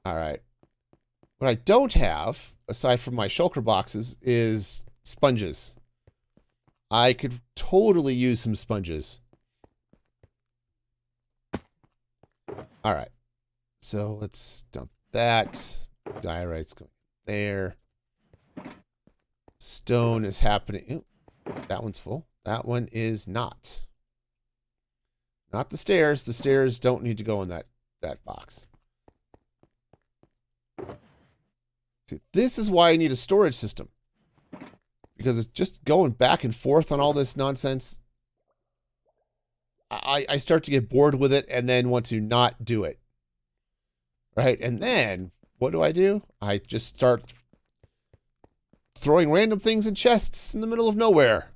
A: All right. What I don't have, aside from my shulker boxes, is sponges. I could totally use some sponges. All right. So let's dump that. Diorite's going there. Stone is happening. Ooh, that one's full. That one is not. Not the stairs. The stairs don't need to go in that box. See, this is why I need a storage system. Because it's just going back and forth on all this nonsense. I start to get bored with it and then want to not do it. Right? And then, what do? I just start throwing random things in chests in the middle of nowhere.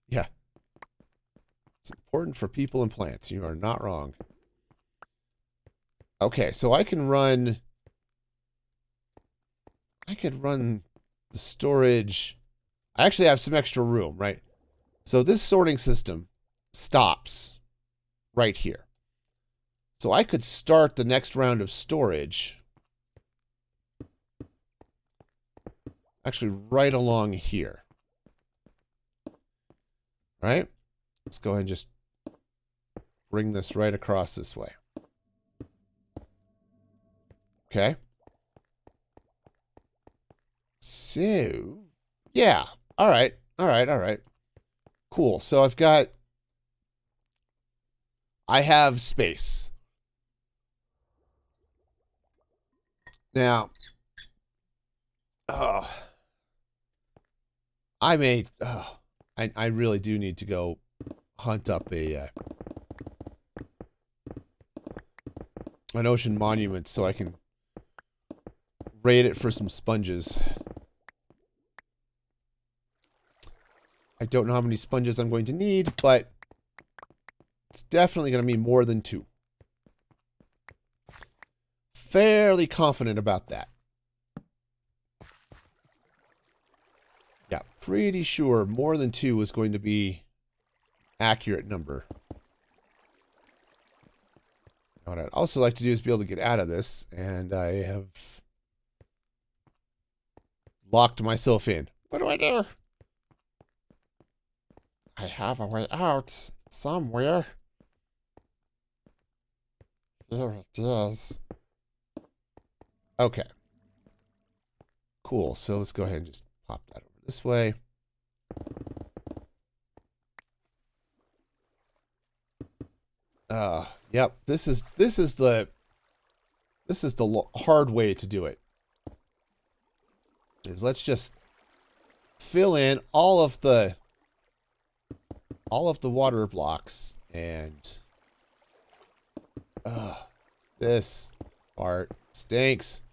A: Yeah. It's important for people and plants. You are not wrong. Okay, so I could run the storage. I actually have some extra room, right? So this sorting system stops right here. So I could start the next round of storage actually right along here. Right? Let's go ahead and just bring this right across this way. Okay. So, yeah. All right. Cool. So I have space. Now, I really do need to go hunt up an ocean monument so I can raid it for some sponges. I don't know how many sponges I'm going to need, but it's definitely going to be more than 2. Fairly confident about that. Yeah, pretty sure more than 2 is going to be accurate number. What I'd also like to do is be able to get out of this, and I have locked myself in. What do I do? I have a way out somewhere. Here it is. Okay. Cool. So let's go ahead and just pop that over this way. Yep. This is the hard way to do it. Is let's just fill in all of the water blocks and this part stinks.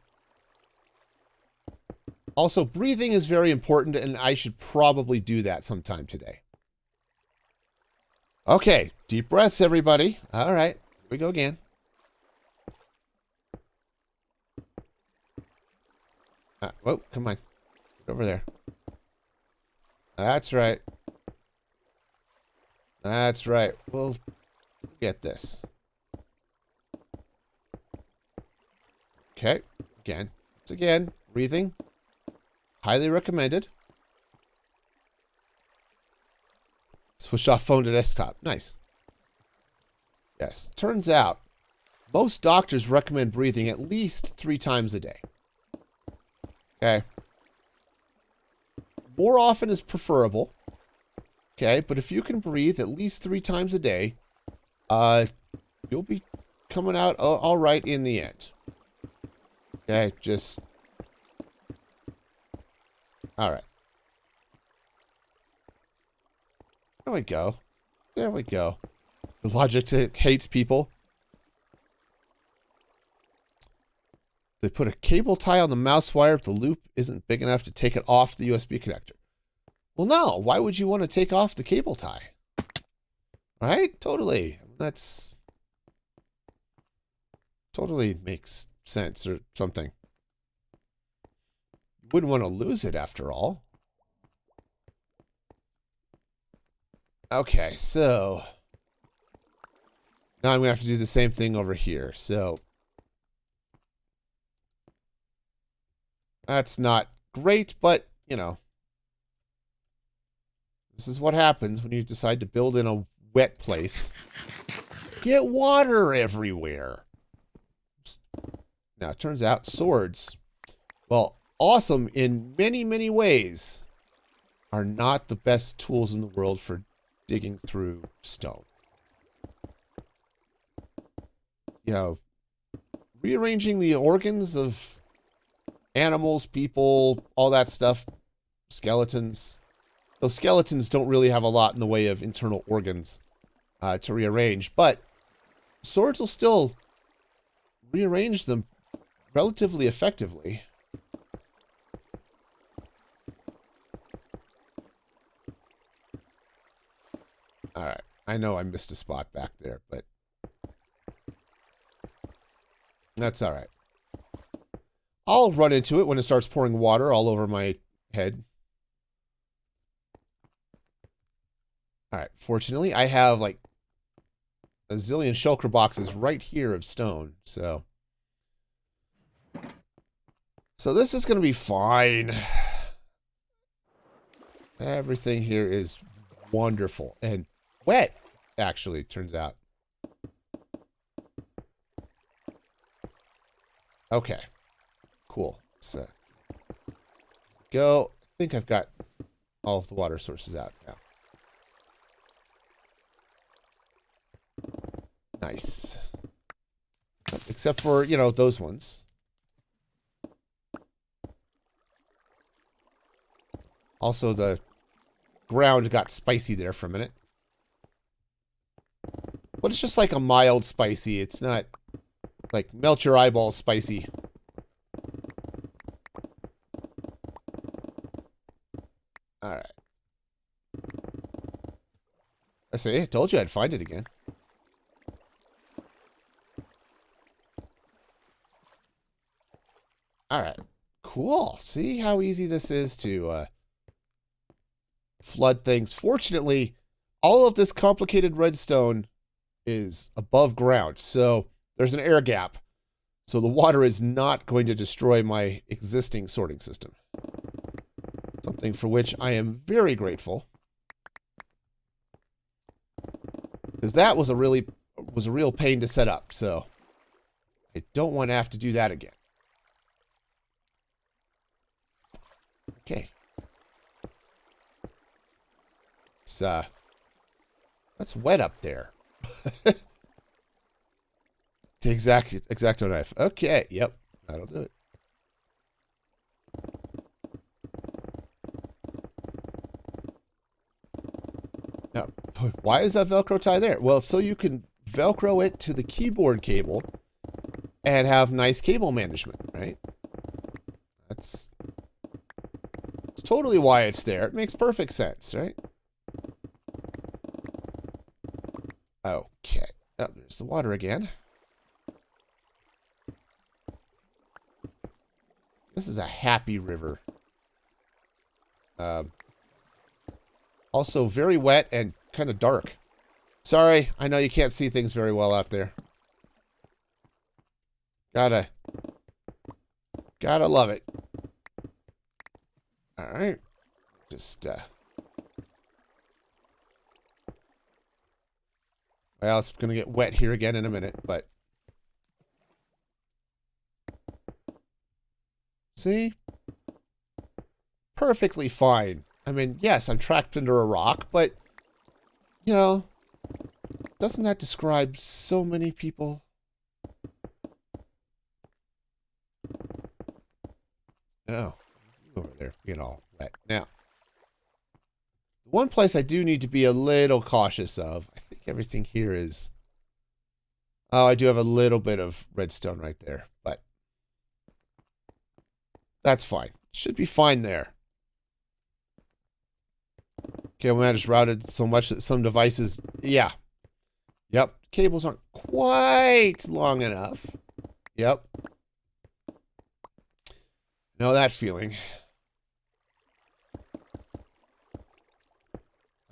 A: Also, breathing is very important, and I should probably do that sometime today. Okay, deep breaths, everybody. All right, here we go again. Whoa, come on. Get over there. That's right. That's right. We'll get this. Okay, again. Once again, breathing. Highly recommended. Switch off phone to desktop. Nice. Yes. Turns out, most doctors recommend breathing at least 3 times a day. Okay. More often is preferable. Okay, but if you can breathe at least 3 times a day, you'll be coming out all right in the end. Okay, just... All right. There we go. There we go. The Logitech hates people. They put a cable tie on the mouse wire if the loop isn't big enough to take it off the USB connector. Well, no. Why would you want to take off the cable tie? Right? Totally. That's... Totally makes sense or something. Wouldn't want to lose it after all. Okay, so now I'm going to have to do the same thing over here. So that's not great, but, you know, this is what happens when you decide to build in a wet place. Get water everywhere. Now, it turns out swords, well, awesome in many, many ways, are not the best tools in the world for digging through stone. You know, rearranging the organs of animals, people, all that stuff, skeletons. Those skeletons don't really have a lot in the way of internal organs to rearrange, but swords will still rearrange them relatively effectively. Alright, I know I missed a spot back there, but that's alright. I'll run into it when it starts pouring water all over my head. Alright, fortunately, I have like a zillion shulker boxes right here of stone, so this is going to be fine. Everything here is wonderful and wet, actually, turns out. Okay, cool. So, go. I think I've got all of the water sources out now. Nice. Except for, you know, those ones. Also, the ground got spicy there for a minute. But it's just like a mild spicy. It's not like melt your eyeballs spicy. Alright. I say, I told you I'd find it again. Alright. Cool. See how easy this is to flood things. Fortunately, all of this complicated redstone is above ground, so there's an air gap. So the water is not going to destroy my existing sorting system. Something for which I am very grateful. Because that was a real pain to set up, so I don't want to have to do that again. Okay. It's that's wet up there. The exacto knife. Okay, yep. That'll do it. Now, why is that Velcro tie there? Well, so you can Velcro it to the keyboard cable and have nice cable management, right? That's totally why it's there. It makes perfect sense, right? Okay. Oh, there's the water again. This is a happy river. Also very wet and kind of dark. Sorry, I know you can't see things very well out there. Gotta love it. Alright. Just, well, it's gonna get wet here again in a minute, but... See? Perfectly fine. I mean, yes, I'm trapped under a rock, but, you know, doesn't that describe so many people? Oh, over there, getting all wet. Now, the one place I do need to be a little cautious of, I think everything here is... Oh, I do have a little bit of redstone right there, but that's fine. Should be fine there. Cable man is routed so much that some devices... Yeah. Yep. Cables aren't quite long enough. Yep. Know that feeling.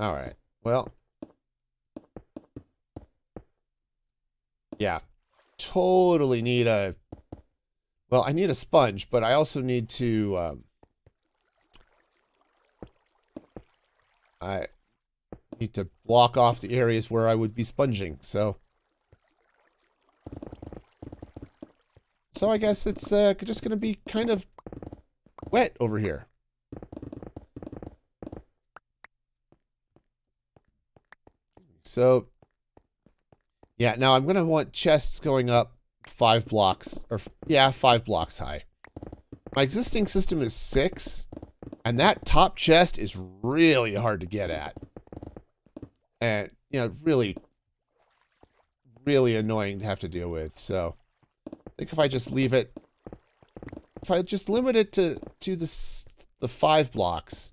A: Alright. Well, Yeah. Totally need a... Well, I need a sponge, but I also need to... I need to block off the areas where I would be sponging, so... So I guess it's just going to be kind of wet over here. So, yeah, now I'm going to want chests going up 5 blocks, or, yeah, 5 blocks high. My existing system is 6, and that top chest is really hard to get at. And, you know, really, really annoying to have to deal with, so... I think if I just leave it... If I just limit it to the 5 blocks...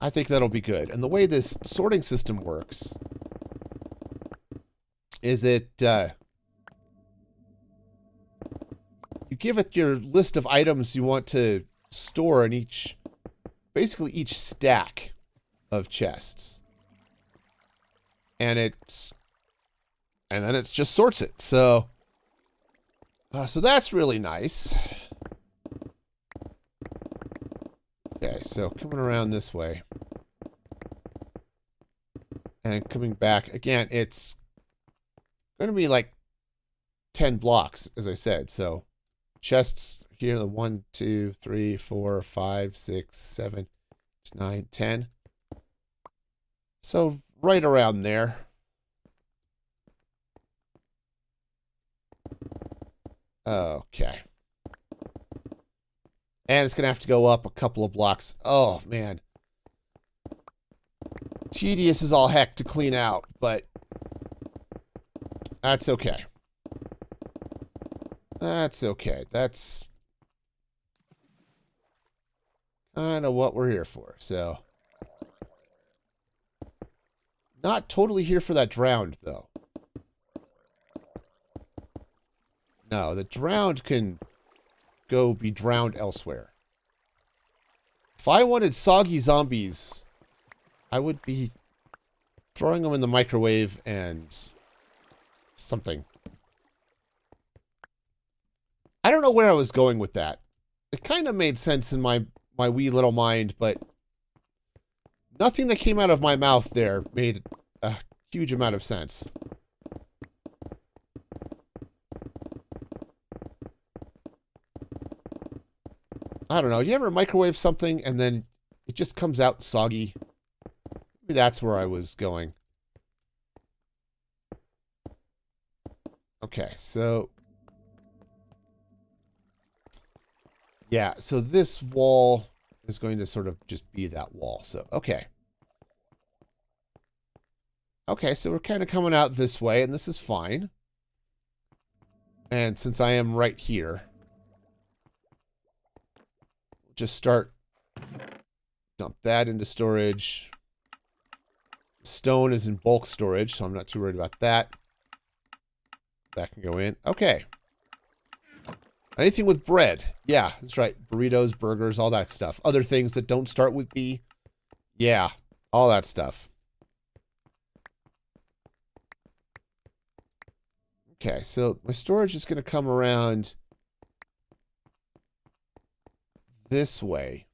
A: I think that'll be good. And the way this sorting system works is it, you give it your list of items you want to store in basically each stack of chests. And then it just sorts it. So that's really nice. Okay, so coming around this way. And coming back. Again, it's going to be like 10 blocks, as I said. So, chests here, the 1, 2, 3, 4, 5, 6, 7, 9, 10. So, right around there. Okay. And it's going to have to go up a couple of blocks. Oh, man. Tedious as all heck to clean out, but that's okay. That's okay. That's kind of what we're here for, so. Not totally here for that drowned, though. No, the drowned can go be drowned elsewhere. If I wanted soggy zombies, I would be throwing them in the microwave and something. I don't know where I was going with that. It kind of made sense in my wee little mind, but nothing that came out of my mouth there made a huge amount of sense. I don't know. You ever microwave something and then it just comes out soggy? Maybe that's where I was going. Okay, so... yeah, so this wall is going to sort of just be that wall. So, okay. Okay, so we're kind of coming out this way, and this is fine. And since I am right here... just start, dump that into storage. Stone is in bulk storage, so I'm not too worried about that. That can go in. Okay. Anything with bread. Yeah, that's right. Burritos, burgers, all that stuff. Other things that don't start with B. Yeah, all that stuff. Okay, so my storage is going to come around this way.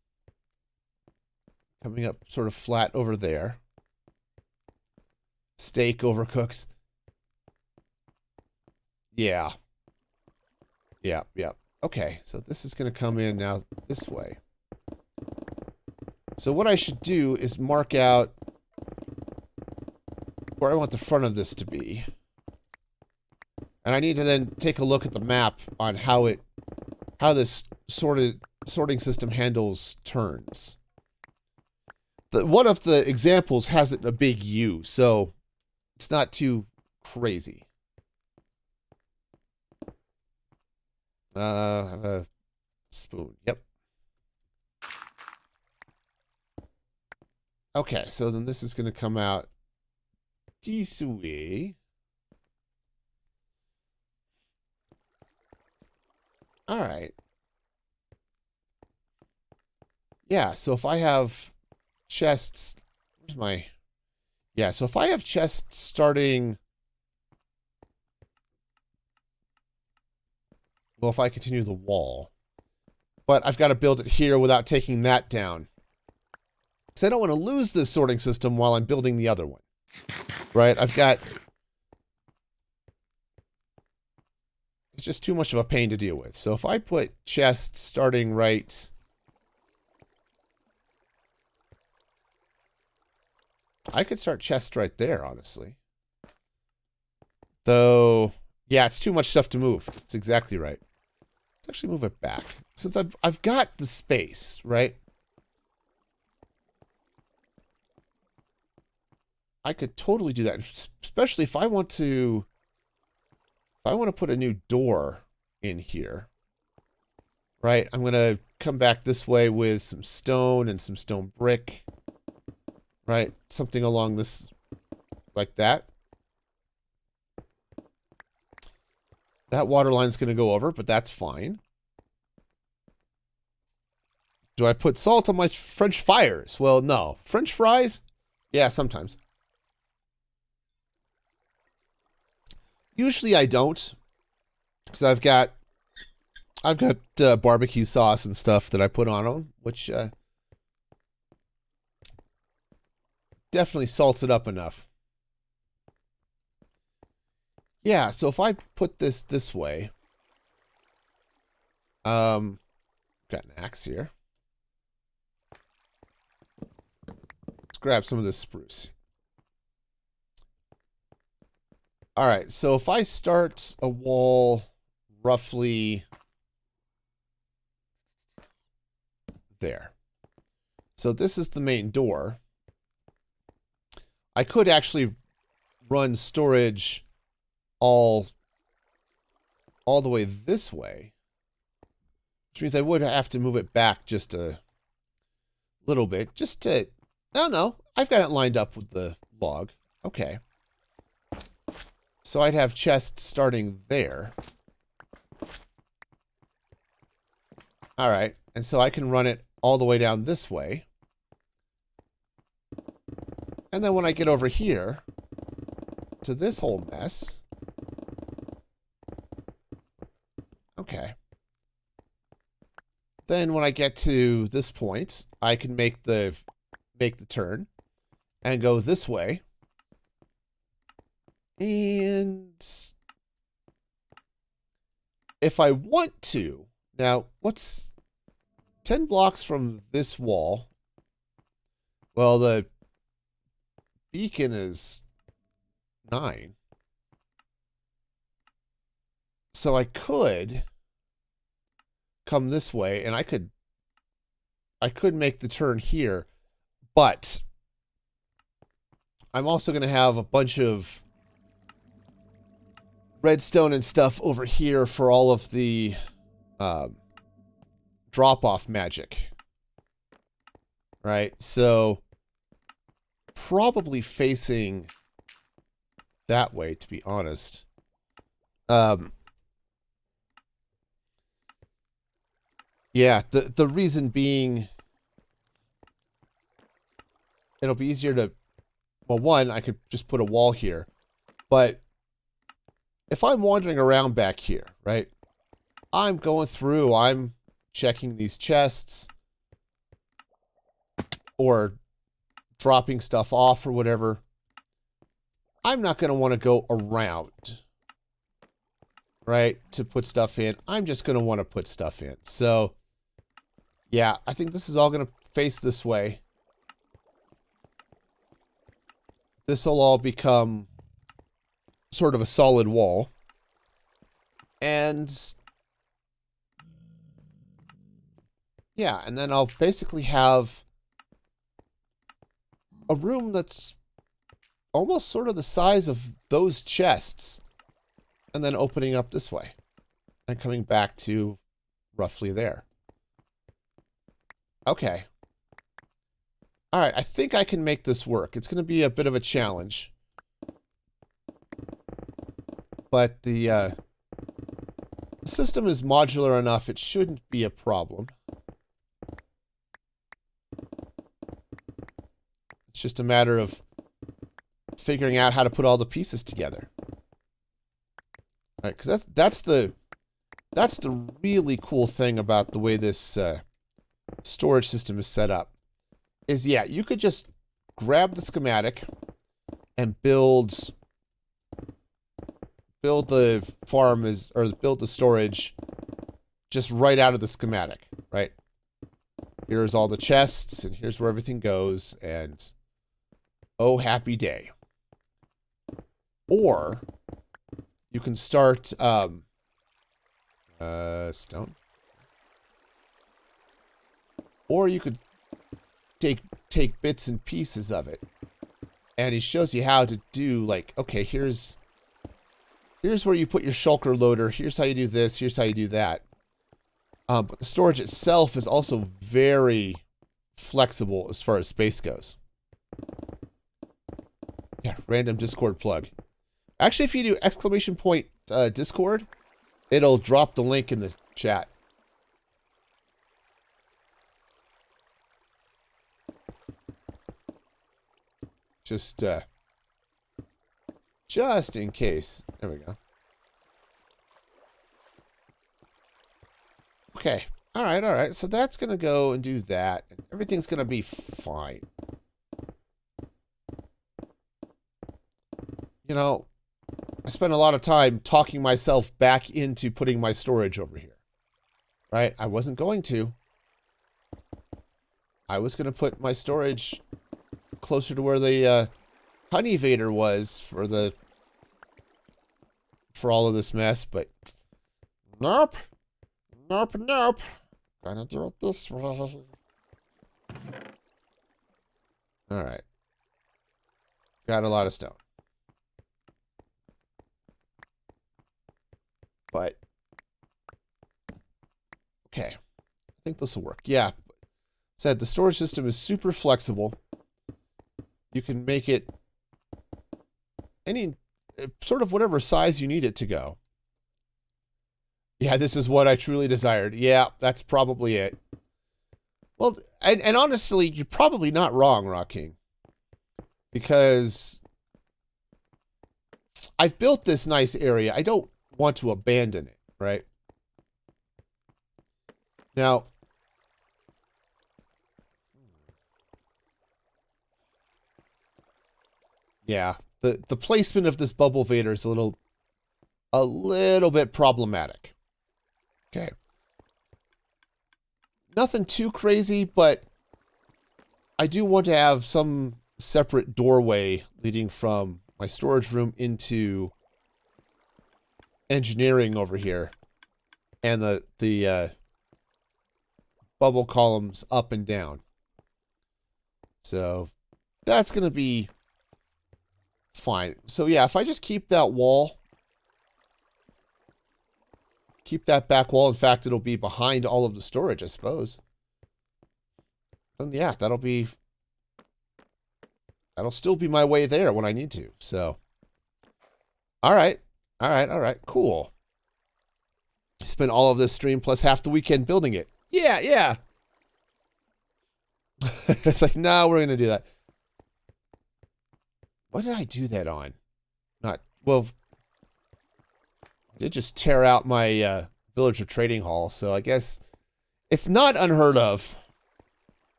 A: Coming up sort of flat over there. Steak overcooks. Yeah. Yeah, yeah. Okay, so this is going to come in now this way. So what I should do is mark out where I want the front of this to be. And I need to then take a look at the map on how this sorting system handles turns. One of the examples has it in a big U, so it's not too crazy. A spoon. Yep. Okay, so then this is going to come out this way. All right. Yeah, so if I have chests, where's my... yeah, so if I have chests starting Well, if I continue the wall. But I've got to build it here without taking that down. Because I don't want to lose this sorting system while I'm building the other one. Right? I've got... It's just too much of a pain to deal with. So if I put chests starting right... I could start chests right there, honestly. Though, yeah, it's too much stuff to move. It's exactly right. Let's actually move it back. Since I've got the space, right? I could totally do that, especially if I want to put a new door in here. Right? I'm going to come back this way with some stone and some stone brick. Right? Something along this, like that. That water line's going to go over, but that's fine. Do I put salt on my French fries? Well, no. French fries? Yeah, sometimes. Usually I don't. Because I've got barbecue sauce and stuff that I put on them, which definitely salts it up enough. Yeah, so if I put this way, got an axe here. Let's grab some of this spruce. All right, so if I start a wall roughly there. So this is the main door. I could actually run storage all the way this way, which means I would have to move it back just a little bit, just to, no, I've got it lined up with the log. Okay. So I'd have chests starting there. All right, and so I can run it all the way down this way. And then when I get over here to this whole mess, okay. Then when I get to this point, I can make the turn and go this way. And if I want to, now what's 10 blocks from this wall? Well, the beacon is 9. So I could come this way, and I could make the turn here, but I'm also going to have a bunch of redstone and stuff over here for all of the drop-off magic. Right? So probably facing that way, to be honest. Yeah, the reason being, it'll be easier to, well, one, I could just put a wall here, but if I'm wandering around back here, right, I'm going through, I'm checking these chests or dropping stuff off or whatever, I'm not going to want to go around, right, to put stuff in. I'm just going to want to put stuff in. So, yeah, I think this is all going to face this way. This will all become sort of a solid wall. And yeah, and then I'll basically have a room that's almost sort of the size of those chests, and then opening up this way and coming back to roughly there. Okay. All right, I think I can make this work. It's going to be a bit of a challenge. But the system is modular enough, it shouldn't be a problem. It's just a matter of figuring out how to put all the pieces together. All right, because that's the that's the really cool thing about the way this storage system is set up. Is, yeah, you could just grab the schematic and build the farm or build the storage just right out of the schematic, right? Here's all the chests, and here's where everything goes, and oh, happy day. Or you can start stone. Or you could take bits and pieces of it. And he shows you how to do, like, okay, here's where you put your shulker loader, here's how you do this, here's how you do that. But the storage itself is also very flexible as far as space goes. Yeah, random Discord plug. Actually, if you do exclamation point Discord, it'll drop the link in the chat. Just in case. There we go. Okay. All right. So that's going to go and do that. And everything's going to be fine. You know, I spent a lot of time talking myself back into putting my storage over here. Right? I wasn't going to. I was going to put my storage closer to where the honey vader was for all of this mess, but nope. Nope. Gonna do it this way. Alright. Got a lot of stone. But okay. I think this will work. Yeah. Said the storage system is super flexible. You can make it any sort of whatever size you need it to go. Yeah, this is what I truly desired. Yeah, that's probably it. Well, and honestly, you're probably not wrong, Rock King. Because I've built this nice area. I don't want to abandon it, right? Now, yeah, the placement of this bubble vader is a little bit problematic. Okay. Nothing too crazy, but I do want to have some separate doorway leading from my storage room into engineering over here. And the bubble columns up and down. So that's going to be fine. So yeah, if I just keep that wall, keep that back wall. In fact, it'll be behind all of the storage, I suppose. And yeah, that'll still be my way there when I need to. So, all right, cool. Spent all of this stream plus half the weekend building it. Yeah. It's like, no, we're gonna do that. What did I do that on? Well, I did just tear out my villager trading hall, so I guess it's not unheard of,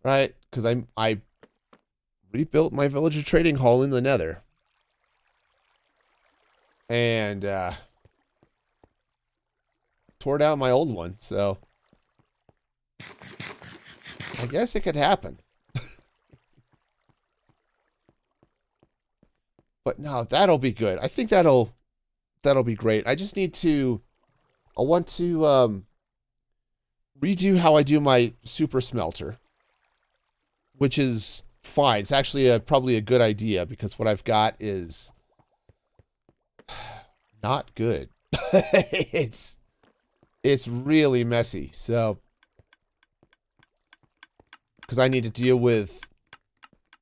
A: right? Because I rebuilt my villager trading hall in the Nether, and tore down my old one. So I guess it could happen. But no, that'll be good. I think that'll be great. I just need to, I want to redo how I do my super smelter, which is fine. It's actually probably a good idea because what I've got is not good. It's really messy. So, because I need to deal with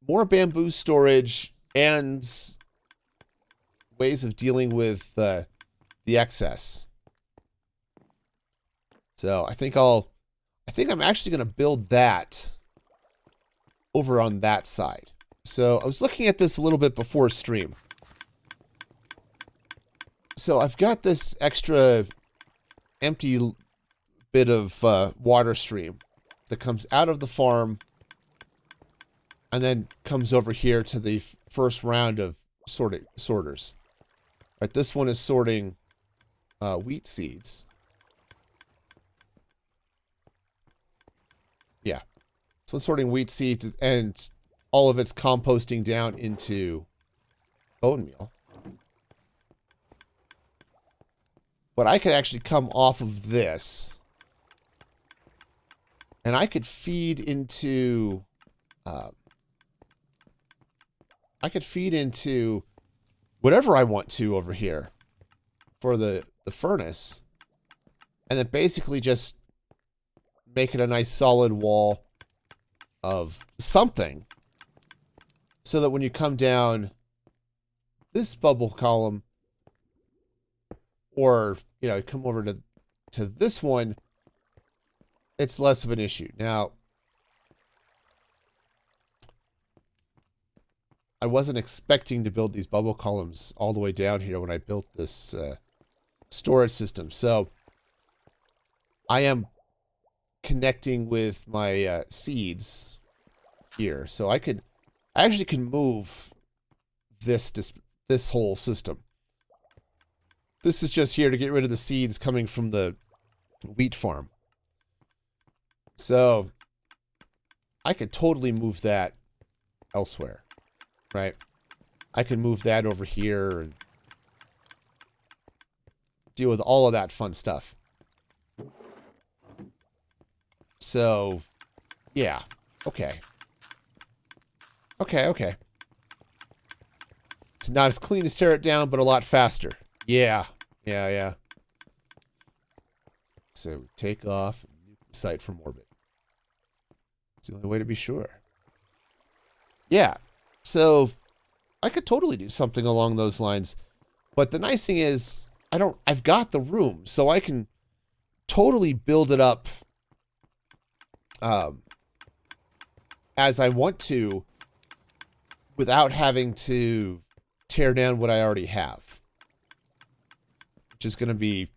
A: more bamboo storage and ways of dealing with the excess. So I think I'm actually going to build that over on that side. So I was looking at this a little bit before stream. So I've got this extra empty bit of water stream that comes out of the farm and then comes over here to the first round of sorters. Right, this one is sorting wheat seeds. Yeah. This one's sorting wheat seeds and all of it's composting down into bone meal. But I could actually come off of this and I could feed into whatever I want to over here for the furnace, and then basically just make it a nice solid wall of something so that when you come down this bubble column, or, you know, come over to this one, it's less of an issue. Now, I wasn't expecting to build these bubble columns all the way down here when I built this storage system. So I am connecting with my seeds here. So I actually can move this whole system. This is just here to get rid of the seeds coming from the wheat farm. So I could totally move that elsewhere, right? I could move that over here and deal with all of that fun stuff. So, yeah. Okay. Okay. It's not as clean as tear it down, but a lot faster. Yeah. So we take off and nuke the site from orbit. It's the only way to be sure. Yeah. So I could totally do something along those lines. But the nice thing is I've got the room, so I can totally build it up as I want to without having to tear down what I already have. Which is going to be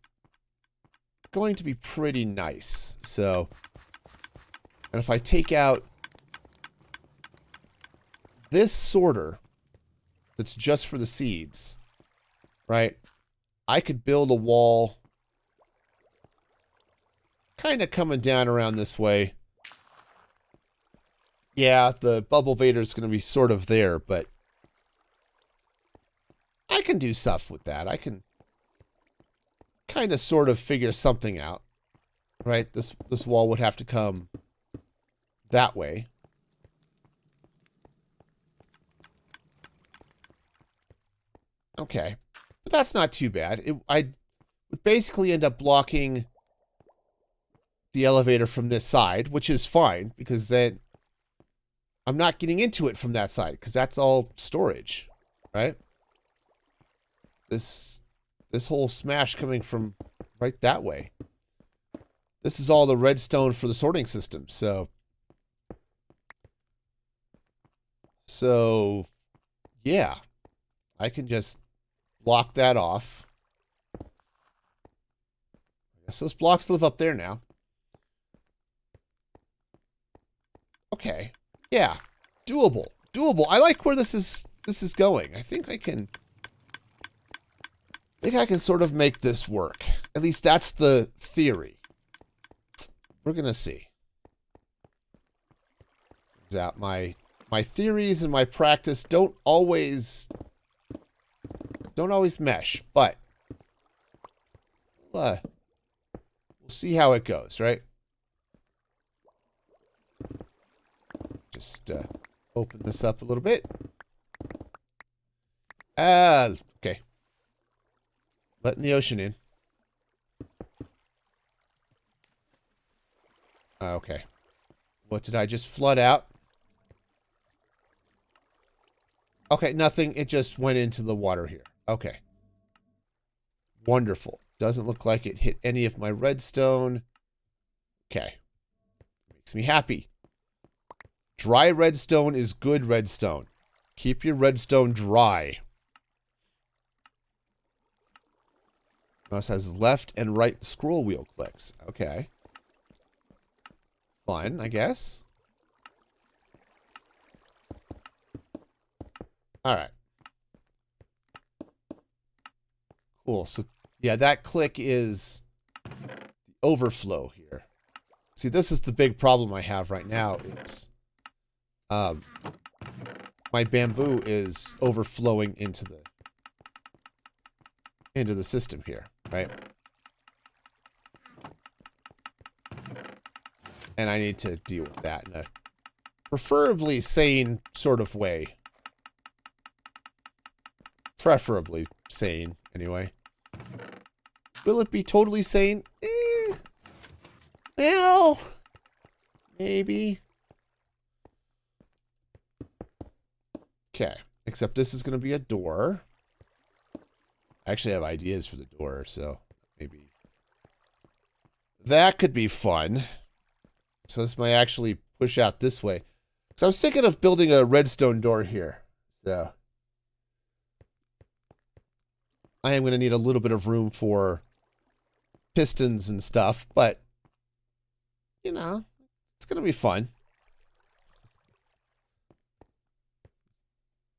A: pretty nice. So, and if I take out this sorter that's just for the seeds, right? I could build a wall kind of coming down around this way. Yeah, the bubble vader is going to be sort of there, but I can do stuff with that. I can kind of sort of figure something out, right? This wall would have to come that way. Okay, but that's not too bad. I would basically end up blocking the elevator from this side, which is fine because then I'm not getting into it from that side because that's all storage, right? This whole smash coming from right that way. This is all the redstone for the sorting system, so yeah, I can just block that off. I guess those blocks live up there now. Okay. Yeah. Doable. I like where this is going. I think I can sort of make this work. At least that's the theory. We're gonna see. Turns out my theories and my practice don't always mesh, but we'll see how it goes, right? Just open this up a little bit. Okay. Letting the ocean in. Okay. What did I just flood out? Okay, nothing. It just went into the water here. Okay. Wonderful. Doesn't look like it hit any of my redstone. Okay. Makes me happy. Dry redstone is good redstone. Keep your redstone dry. Mouse has left and right scroll wheel clicks. Okay. Fun, I guess. Alright. Cool. So, yeah, that click is the overflow here. See, this is the big problem I have right now is my bamboo is overflowing into the system here, right? And I need to deal with that in a preferably sane sort of way. Preferably sane, anyway. Will it be totally sane? Well, maybe. Okay, except this is going to be a door. I actually have ideas for the door, so maybe that could be fun. So this might actually push out this way. So I was thinking of building a redstone door here. So I am going to need a little bit of room for pistons and stuff, but you know, it's going to be fun.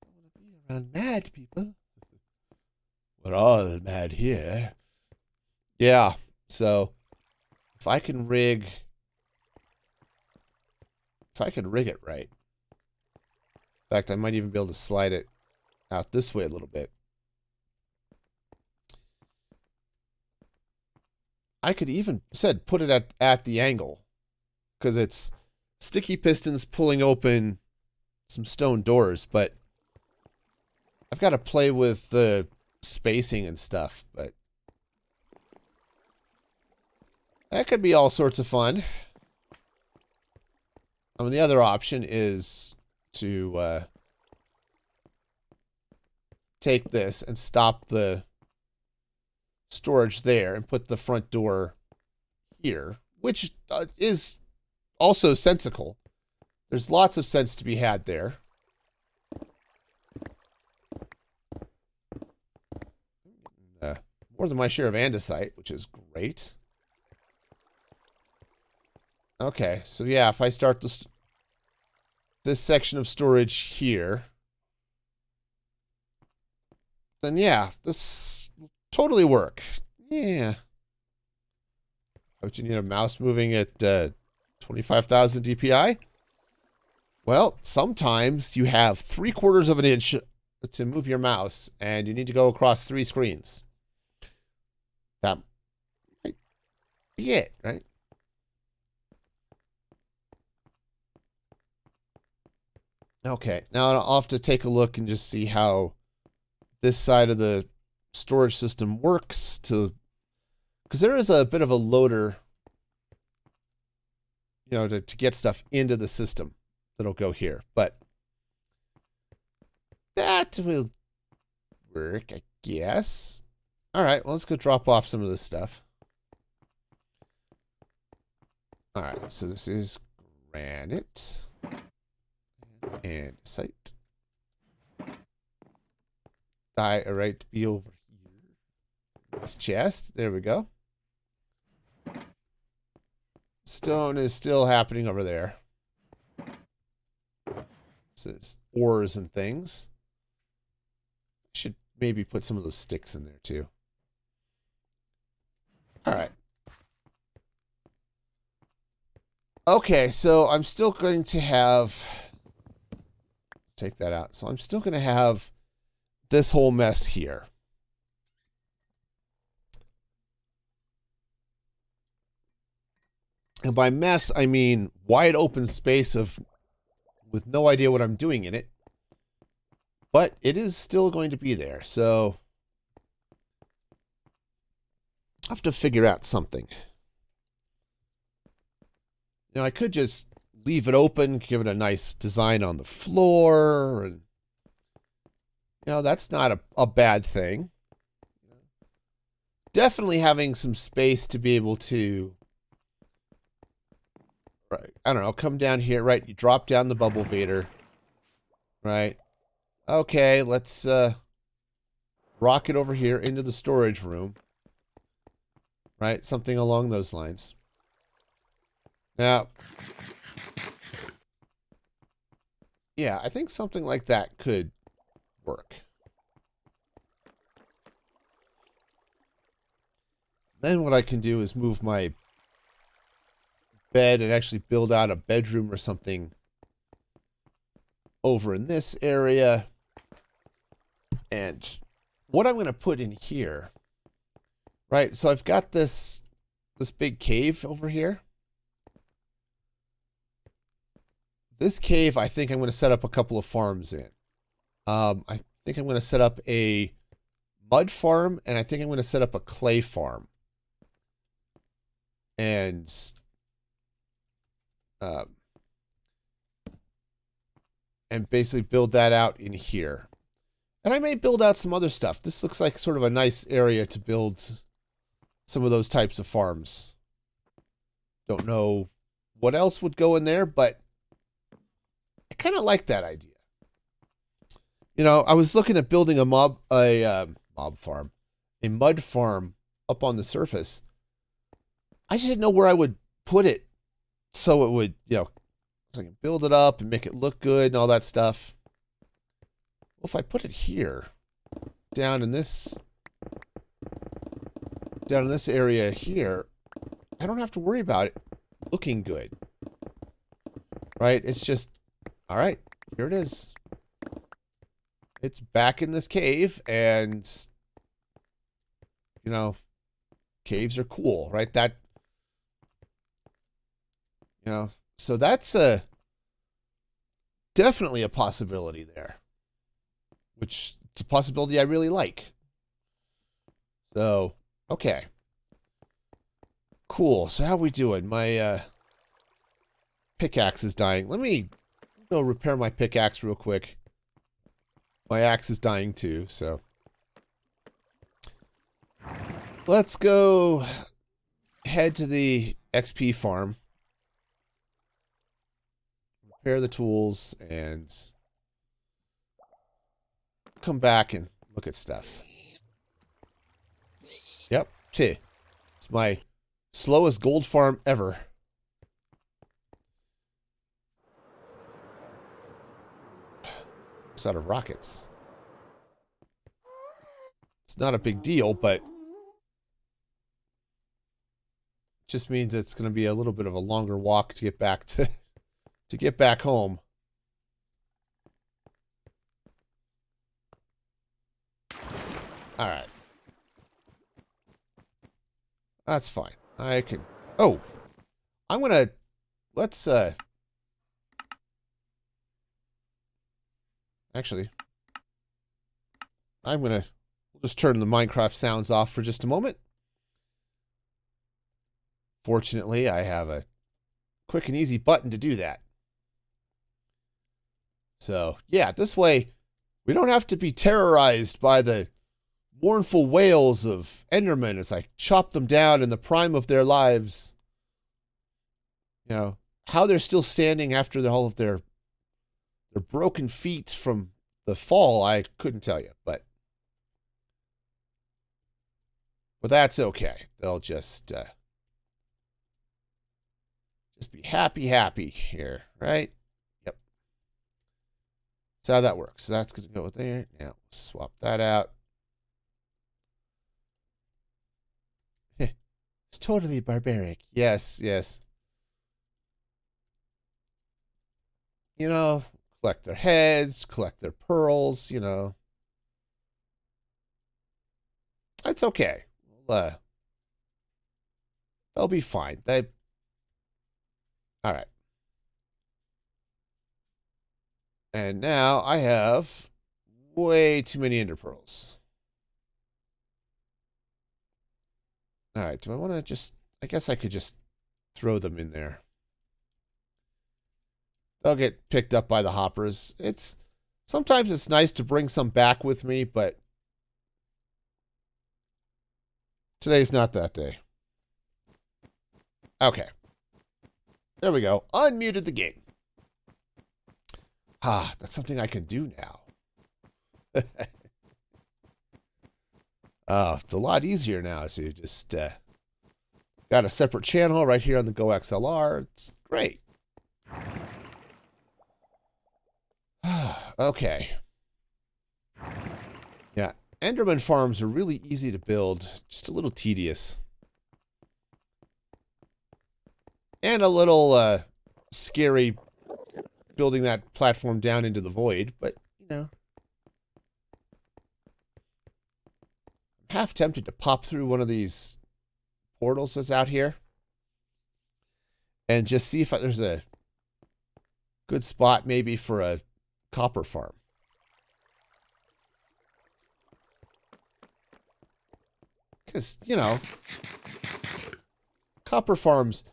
A: I want to be around mad people. We're all mad here. Yeah, so if I can rig it right. In fact, I might even be able to slide it out this way a little bit. I could even put it at the angle, because it's sticky pistons pulling open some stone doors, but I've got to play with the spacing and stuff, but that could be all sorts of fun. I mean, the other option is to take this and stop the storage there and put the front door here, which is also sensical. There's lots of sense to be had there. More than my share of andesite, which is great. Okay, so yeah, if I start this section of storage here, then yeah, this will totally work. Yeah. Don't you need a mouse moving at 25,000 DPI? Well, sometimes you have 3/4 of an inch to move your mouse, and you need to go across 3 screens. That might be it, right? Okay, now I'll have to take a look and just see how this side of the storage system works, because there is a bit of a loader, you know, to get stuff into the system that'll go here, but that will work, I guess. All right, well, let's go drop off some of this stuff. All right, so this is granite and site. Diorite be over here. This chest, there we go. Stone is still happening over there. This is ores and things. Should maybe put some of those sticks in there too. All right. Okay, so I'm still going to have... Take that out. So I'm still going to have this whole mess here. And by mess, I mean wide open space with no idea what I'm doing in it. But it is still going to be there, so I have to figure out something. Now, I could just leave it open, give it a nice design on the floor, and you know, that's not a bad thing. Definitely having some space to be able to, right, I don't know, come down here, right? You drop down the bubble vader, right? Okay, let's rock it over here into the storage room. right? Something along those lines. Now, yeah, I think something like that could work. Then what I can do is move my bed and actually build out a bedroom or something over in this area. And what I'm going to put in here, right? So I've got this big cave over here. This cave, I think I'm going to set up a couple of farms in. I think I'm going to set up a mud farm, and I think I'm going to set up a clay farm. And basically build that out in here. And I may build out some other stuff. This looks like sort of a nice area to build some of those types of farms. Don't know what else would go in there, but I kind of like that idea. You know, I was looking at building a mud farm up on the surface. I just didn't know where I would put it so it would, you know, so I can build it up and make it look good and all that stuff. Well, if I put it here, down in this area here, I don't have to worry about it looking good. Right? It's just, all right, here it is. It's back in this cave, and, you know, caves are cool, right? That, you know, so that's definitely a possibility there, which it's a possibility I really like. So, okay. Cool. So how are we doing? My pickaxe is dying. Let me go repair my pickaxe real quick. My axe is dying too, so. Let's go head to the XP farm. Repair the tools and come back and look at stuff. Yep, it's my slowest gold farm ever. It's out of rockets. It's not a big deal, but just means it's going to be a little bit of a longer walk to get back to get back home. All right. That's fine. I can. Oh, I'm going to let's actually we'll just turn the Minecraft sounds off for just a moment. Fortunately, I have a quick and easy button to do that. So, yeah, this way we don't have to be terrorized by the mournful wails of Endermen as I chop them down in the prime of their lives. You know, how they're still standing after all of their broken feet from the fall, I couldn't tell you, but that's okay. They'll just be happy here, right? Yep. That's how that works. So that's going to go there. Now, swap that out. It's totally barbaric. Yes, yes. You know, collect their heads, collect their pearls, you know. That's okay. They'll be fine. All right. And now I have way too many ender pearls. All right. Do I want to just... I guess I could just throw them in there. They'll get picked up by the hoppers. Sometimes it's nice to bring some back with me, but today's not that day. Okay. There we go. Unmuted the game. Ah, that's something I can do now. Oh, it's a lot easier now to just Got a separate channel right here on the Go XLR. It's great. Okay. Yeah, Enderman farms are really easy to build, just a little tedious. And a little scary building that platform down into the void, but, you know. I'm half tempted to pop through one of these portals that's out here and just see if there's a good spot maybe for a copper farm. Because, you know, copper farms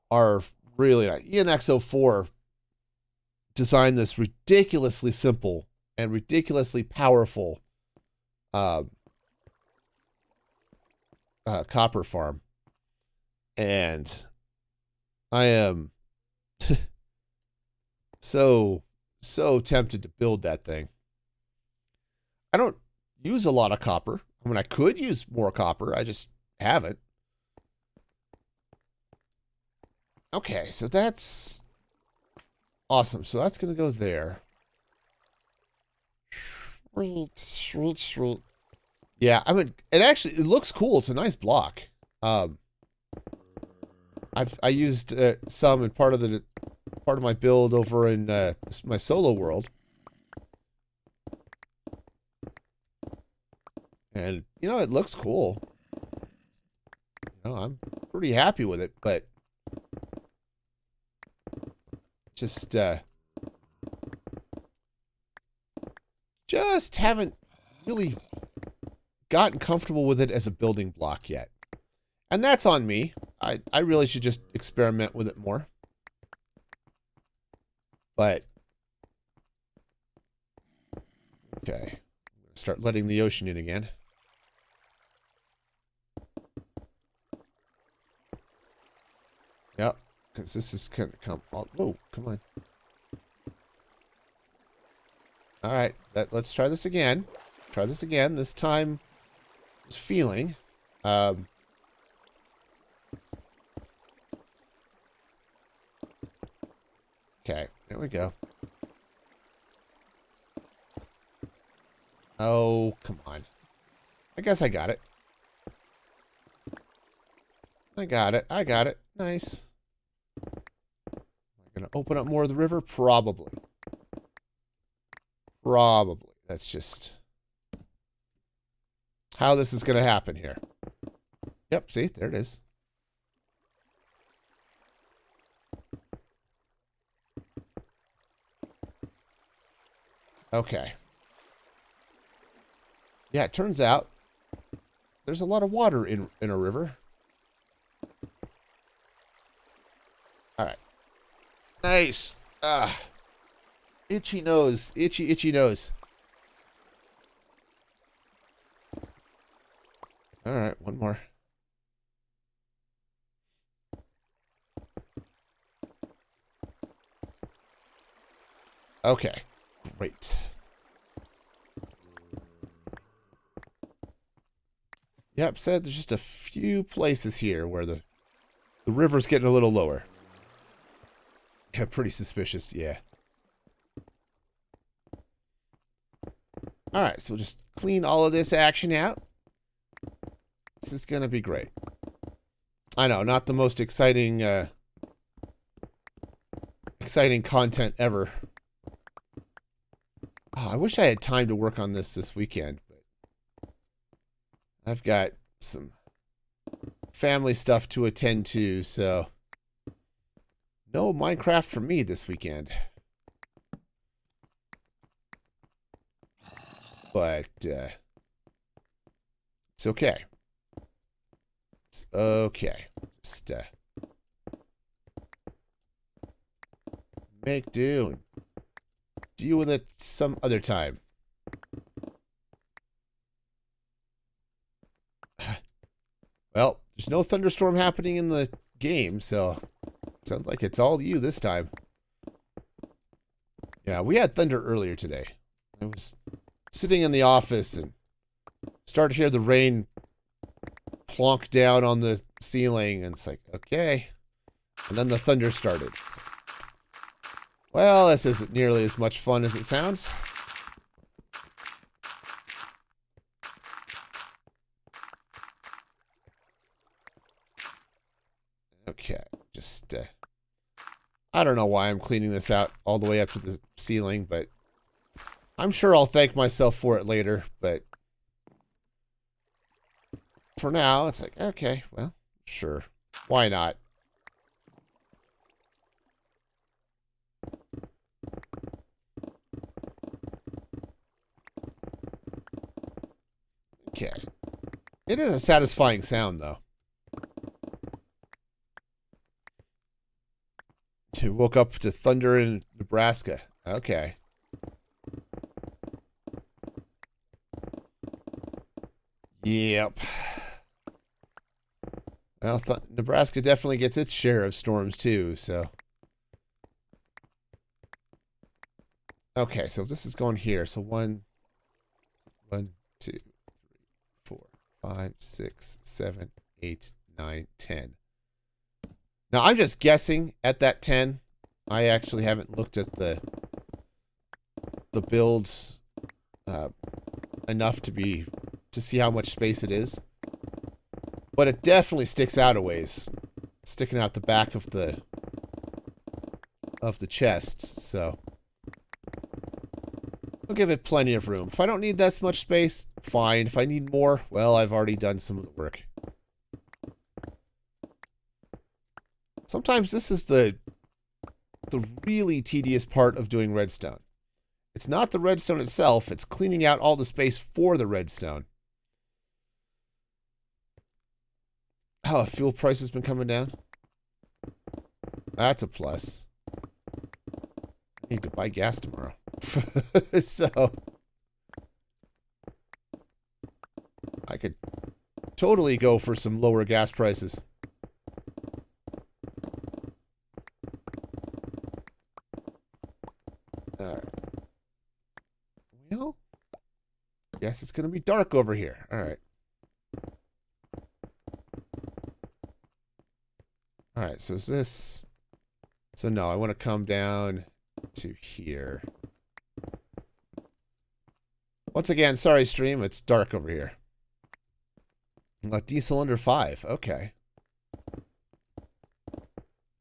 A: are really nice. ENX04 designed this ridiculously simple and ridiculously powerful copper farm. And I am so tempted to build that thing. I don't use a lot of copper. I mean, I could use more copper. I just haven't. Okay, so that's awesome. So that's going to go there. Sweet. Yeah, I mean, it looks cool. It's a nice block. I used some in part of my build over in my solo world. And, you know, it looks cool. You know, I'm pretty happy with it, but just haven't really gotten comfortable with it as a building block yet. And that's on me. I really should just experiment with it more. But, okay. I'm going to start letting the ocean in again. Yep, because this is going to come. Oh, come on. All right, let's try this again. Try this again. This time, it's feeling. Okay, there we go. Oh, come on. I guess I got it. I got it. Nice. Am I going to open up more of the river? Probably. Probably. That's just how this is going to happen here. Yep, see? There it is. Okay. Yeah, it turns out there's a lot of water in a river. All right. Nice. Itchy nose. Itchy nose. All right, one more. Okay, great. Yep, said there's just a few places here where the river's getting a little lower. Yeah, pretty suspicious, yeah. Alright, so we'll just clean all of this action out. This is gonna be great. I know, not the most exciting content ever. Oh, I wish I had time to work on this weekend, but I've got some family stuff to attend to, so no Minecraft for me this weekend. But it's okay. It's okay. Just make do and deal with it some other time. Well, there's no thunderstorm happening in the game, so it sounds like it's all you this time. Yeah, we had thunder earlier today. I was sitting in the office and started to hear the rain plonk down on the ceiling, and it's like, okay. And then the thunder started. Like, well, this isn't nearly as much fun as it sounds. Okay, just, I don't know why I'm cleaning this out all the way up to the ceiling, but I'm sure I'll thank myself for it later, but for now, it's like, okay, well, sure. Why not? Okay. It is a satisfying sound, though. You woke up to thunder in Nebraska. Okay. Yep. Well, Nebraska definitely gets its share of storms, too, so. Okay, so this is going here. So 1, 2, 3, 4, 5, 6, 7, 8, 9, 10. Now, I'm just guessing at that 10. I actually haven't looked at the builds enough to see how much space it is. But it definitely sticks out a ways. Sticking out the back of the chests, so I'll give it plenty of room. If I don't need that much space, fine. If I need more, well, I've already done some of the work. Sometimes this is the really tedious part of doing redstone. It's not the redstone itself, it's cleaning out all the space for the redstone. Oh, fuel price has been coming down. That's a plus. I need to buy gas tomorrow. So I could totally go for some lower gas prices. Alright. Well, guess it's gonna be dark over here. Alright. Alright, so is this... So no, I want to come down to here. Once again, sorry stream, it's dark over here. Diesel under 5, okay.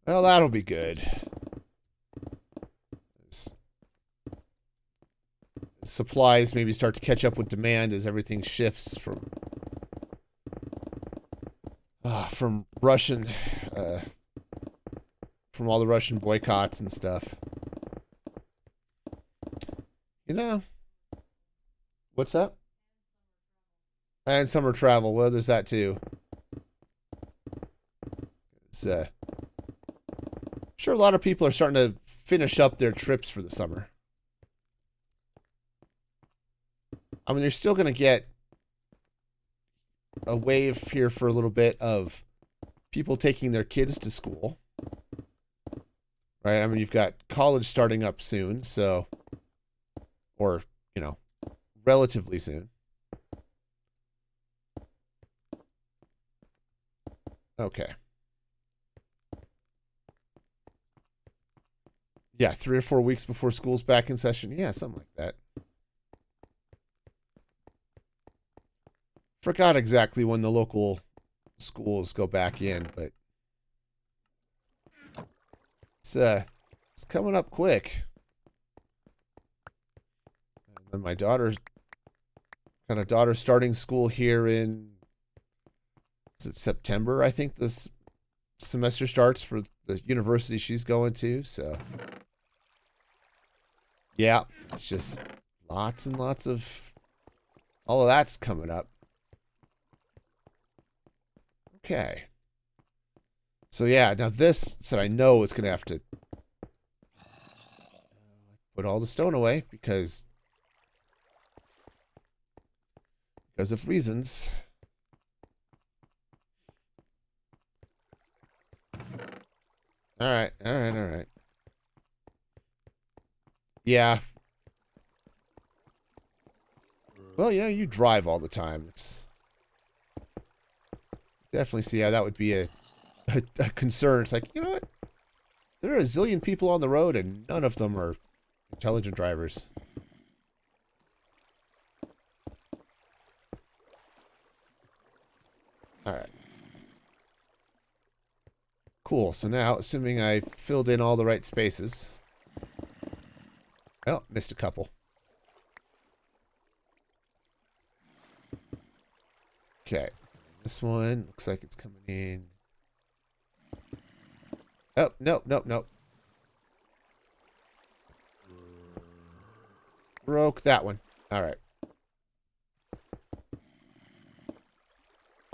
A: Well, that'll be good. Supplies maybe start to catch up with demand as everything shifts from Russian, from all the Russian boycotts and stuff. You know, what's up? And summer travel. Well, there's that too. It's I'm sure a lot of people are starting to finish up their trips for the summer. I mean, you're still going to get a wave here for a little bit of people taking their kids to school. Right? I mean, you've got college starting up soon, so, or, you know, relatively soon. Okay. Yeah, 3 or 4 weeks before school's back in session. Yeah, something like that. Forgot exactly when the local schools go back in, but it's coming up quick. And then my daughter's starting school here in, is it September? I think this semester starts for the university she's going to, so yeah, it's just lots and lots of all of that's coming up. Okay. So yeah, now this said I know it's gonna have to put all the stone away because of reasons. Alright. Yeah. Well, yeah, you drive all the time. It's definitely see how that would be a concern. It's like, you know what? There are a zillion people on the road and none of them are intelligent drivers. Alright. Cool. So now, assuming I filled in all the right spaces. Oh, missed a couple. Okay. This one looks like it's coming in. Oh, nope, nope, nope. Broke that one. Alright.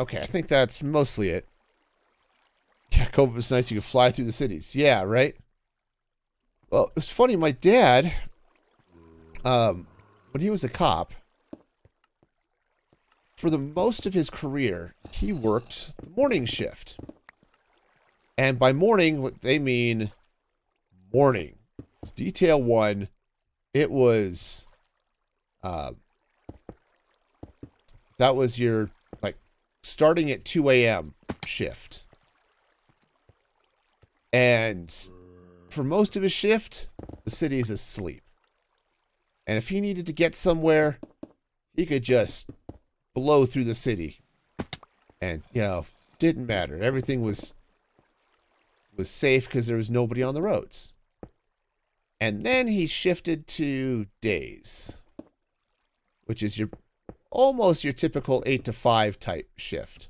A: Okay, I think that's mostly it. Yeah, COVID was nice. You could fly through the cities. Yeah, right? Well, it was funny. My dad, when he was a cop, for the most of his career, he worked the morning shift. And by morning, what they mean morning. It's detail 1. It was, that was your, like, starting at 2 a.m. shift. And for most of his shift, the city is asleep. And if he needed to get somewhere, he could just blow through the city. And, you know, didn't matter. Everything was safe because there was nobody on the roads. And then he shifted to days, which is almost your typical 8 to 5 type shift.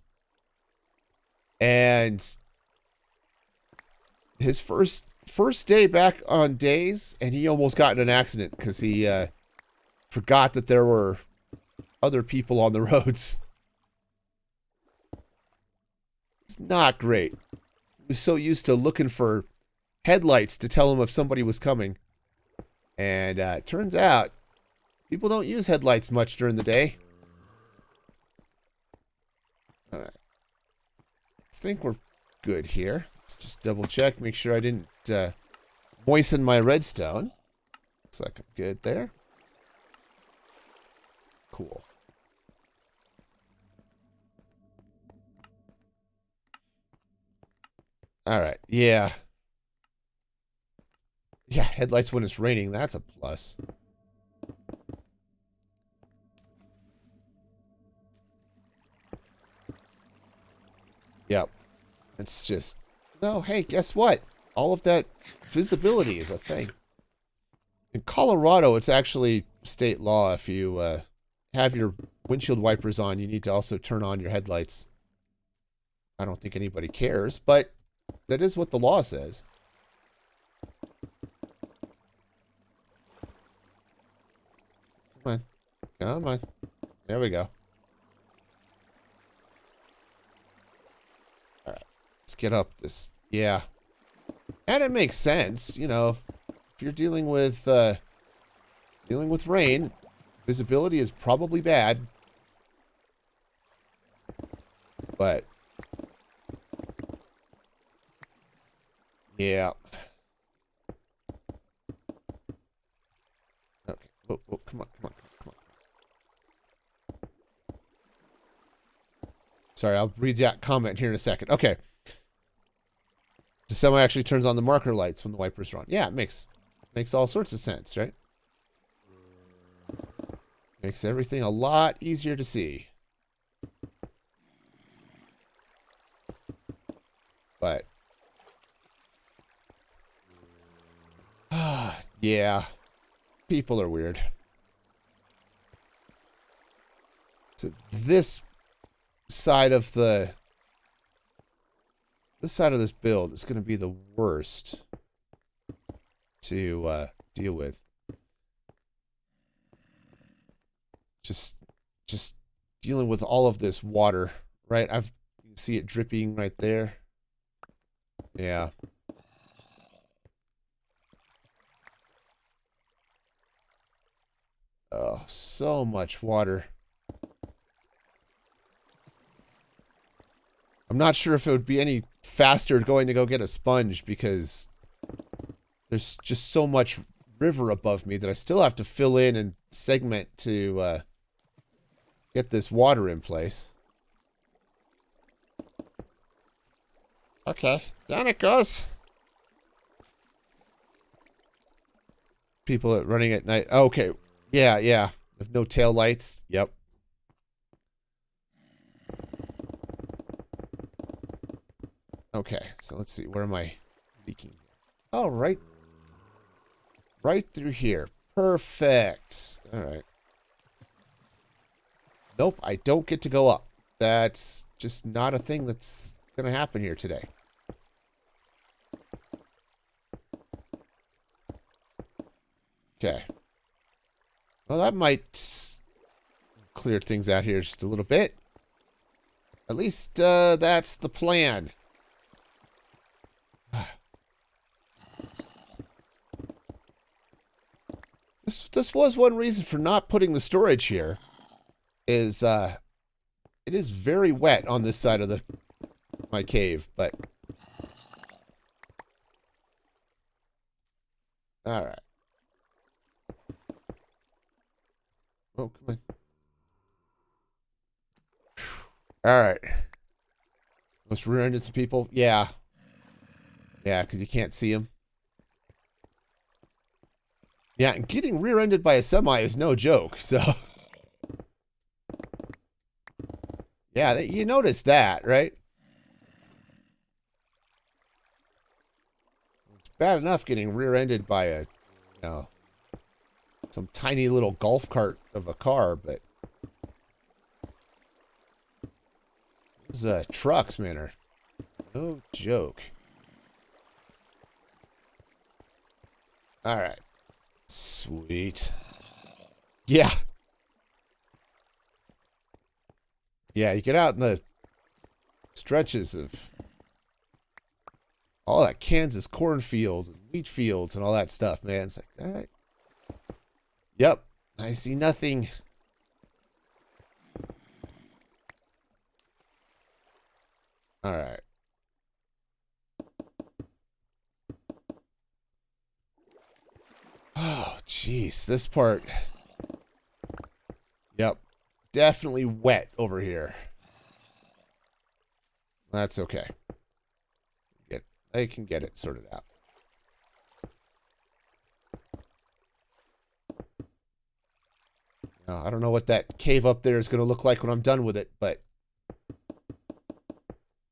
A: And his first day back on days, and he almost got in an accident because he forgot that there were other people on the roads. It's not great. He was so used to looking for headlights to tell him if somebody was coming. And it turns out people don't use headlights much during the day. All right. I think we're good here. Let's just double check, make sure I didn't moisten my redstone. Looks like I'm good there. Cool. All right. Yeah. Yeah, headlights when it's raining. That's a plus. Yep. It's just... No, hey, guess what? All of that visibility is a thing. In Colorado, it's actually state law. If you have your windshield wipers on, you need to also turn on your headlights. I don't think anybody cares, but that is what the law says. Come on. Come on. There we go. Alright. Let's get up this. Yeah. And it makes sense. You know, if you're dealing with rain, visibility is probably bad. But yeah. Okay. Oh, oh, come on, come on, come on. Sorry, I'll read that comment here in a second. Okay. The semi actually turns on the marker lights when the wipers are on. Yeah, it makes all sorts of sense, right? Makes everything a lot easier to see. But yeah, people are weird. So this side of this build is going to be the worst to deal with. Just dealing with all of this water, right? You can see it dripping right there. Yeah. Oh, so much water. I'm not sure if it would be any faster going to go get a sponge because there's just so much river above me that I still have to fill in and segment to get this water in place. Okay. Down it goes. People running at night. Okay. Yeah, yeah. With no tail lights. Yep. Okay. So let's see. Where am I leaking? Oh, right through here. Perfect. All right. Nope, I don't get to go up. That's just not a thing that's going to happen here today. Okay. Well, that might clear things out here just a little bit. At least that's the plan. This was one reason for not putting the storage here. Is it is very wet on this side of my cave, but all right. Oh, come on. All right. Almost rear-ended some people. Yeah. Yeah, because you can't see them. Yeah, and getting rear-ended by a semi is no joke, so. Yeah, you noticed that, right? It's bad enough getting rear-ended by some tiny little golf cart of a car, but these trucks, man, are no joke. All right. Sweet. Yeah. Yeah, you get out in the stretches of all that Kansas cornfields and wheat fields and all that stuff, man. It's like, all right. Yep. I see nothing. All right. Oh, jeez. This part. Yep. Definitely wet over here. That's okay. I can get it sorted out. I don't know what that cave up there is going to look like when I'm done with it, but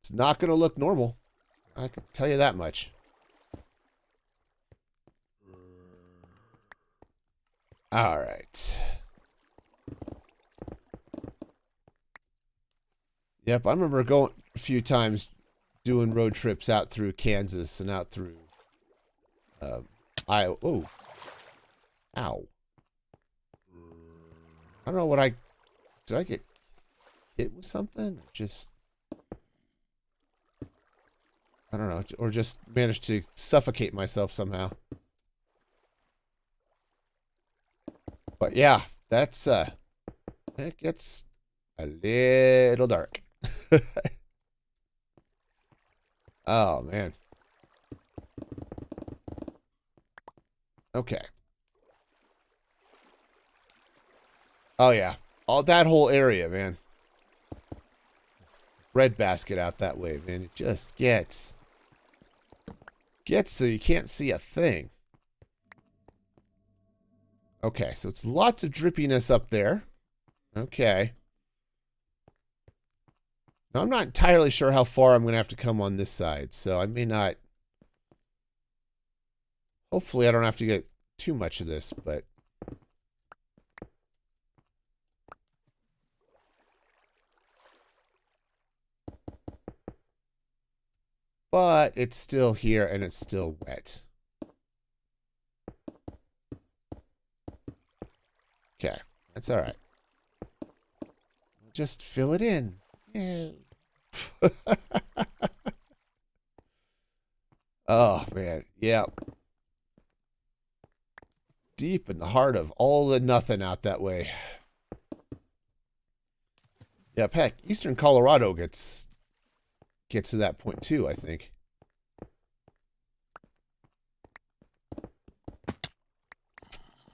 A: it's not going to look normal. I can tell you that much. All right. Yep, I remember going a few times doing road trips out through Kansas and out through Iowa. Oh. Ow. I don't know what did I get hit with something? Or just, I don't know, or just managed to suffocate myself somehow. But yeah, that's, it gets a little dark. Oh, man. Okay. Oh, yeah. All that whole area, man. Breadbasket out that way, man. It just gets so you can't see a thing. Okay, so it's lots of drippiness up there. Okay. Now, I'm not entirely sure how far I'm going to have to come on this side, so I may not... Hopefully, I don't have to get too much of this, but... But it's still here, and it's still wet. Okay, that's all right. Just fill it in. Yeah. Oh, man. Yeah. Deep in the heart of all the nothing out that way. Yeah, heck, Eastern Colorado gets to that point too, I think.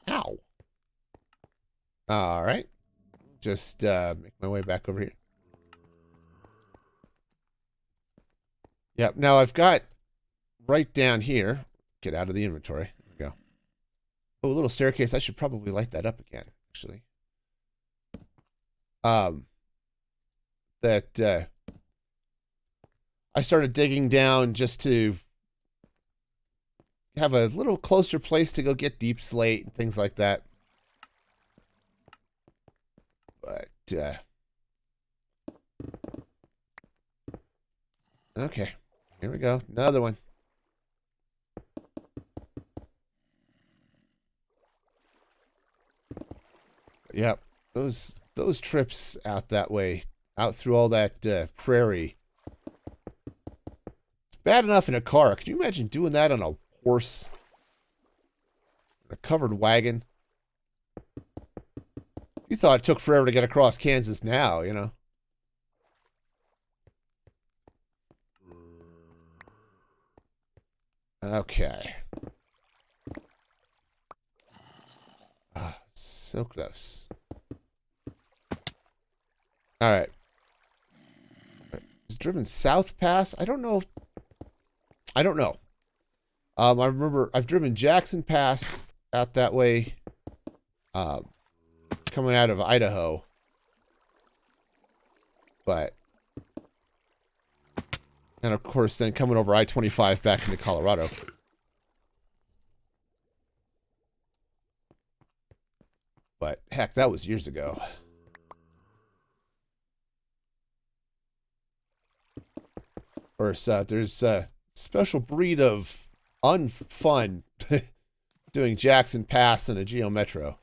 A: Ow. All right. Just make my way back over here. Yep. Now I've got right down here. Get out of the inventory. There we go. Oh, a little staircase. I should probably light that up again, actually. That I started digging down just to have a little closer place to go get deep slate and things like that. But, okay. Here we go. Another one. Yep. Those trips out that way, out through all that prairie. It's bad enough in a car. Could you imagine doing that on a horse? A covered wagon? You thought it took forever to get across Kansas now, you know? Okay. Ah, so close. Alright. Is driven south pass? I don't know. I don't know. I remember I've driven Jackson Pass out that way. Coming out of Idaho. But. And of course then coming over I-25 back into Colorado. But heck, that was years ago. Of course, there's a special breed of unfun doing Jackson Pass in a Geo Metro.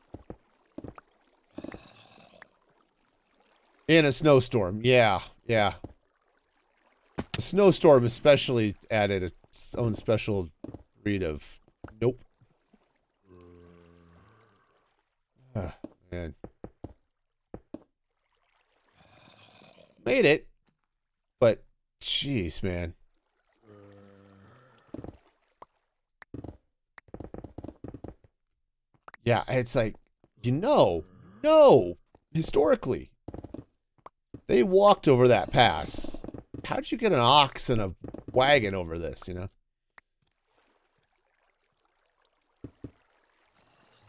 A: In a snowstorm, yeah, yeah. The snowstorm especially added its own special breed of nope. Man. Made it, but jeez, man. Yeah, it's like, no, historically, they walked over that pass. How'd you get an ox and a wagon over this, you know?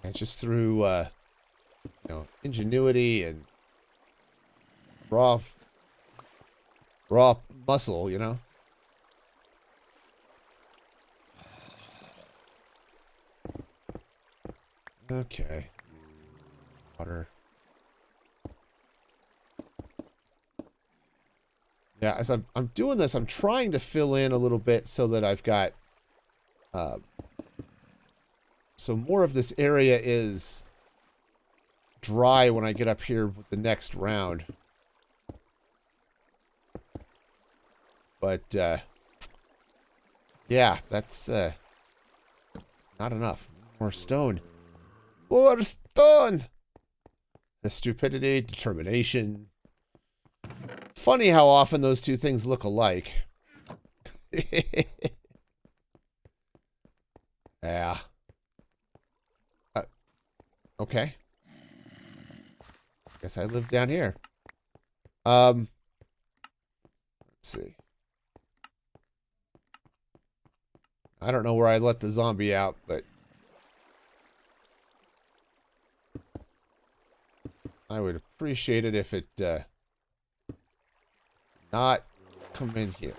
A: And just through, you know, ingenuity and raw muscle, you know? Okay. Water. Yeah, as I'm doing this, I'm trying to fill in a little bit so that I've got so more of this area is dry when I get up here with the next round. But yeah, that's not enough. More stone. More stone. The stupidity, determination. Funny how often those two things look alike. Yeah. Okay. Guess I live down here. Let's see. I don't know where I let the zombie out, but I would appreciate it if it not come in here.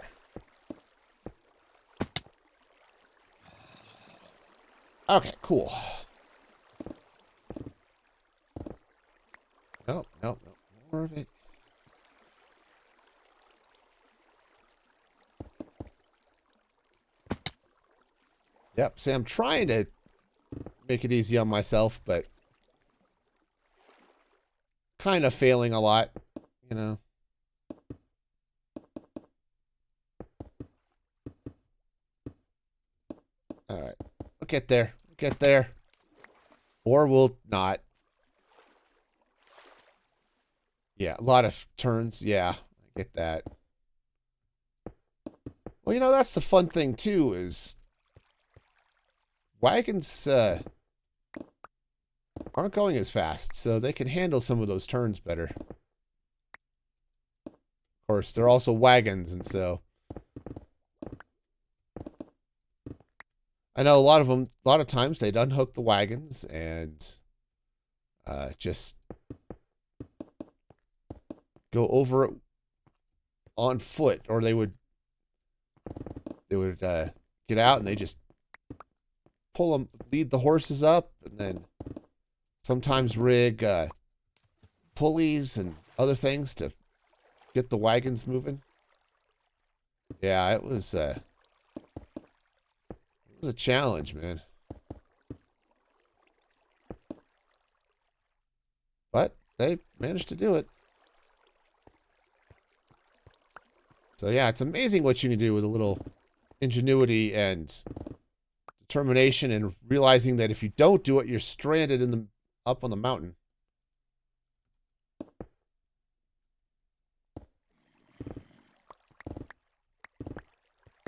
A: Okay, cool. Nope, nope, nope. More of it. Yep, see, I'm trying to make it easy on myself, but kind of failing a lot, you know. Alright. We'll get there. We'll get there. Or we'll not. Yeah, a lot of turns. Yeah, I get that. Well, you know, that's the fun thing, too, is wagons aren't going as fast, so they can handle some of those turns better. Of course, they're also wagons, and so I know a lot of times they'd unhook the wagons and just go over it on foot, or they would get out and they just lead the horses up, and then sometimes rig pulleys and other things to get the wagons moving. Yeah, it was a challenge, man. But they managed to do it. So yeah, it's amazing what you can do with a little ingenuity and determination, and realizing that if you don't do it, you're stranded up on the mountain.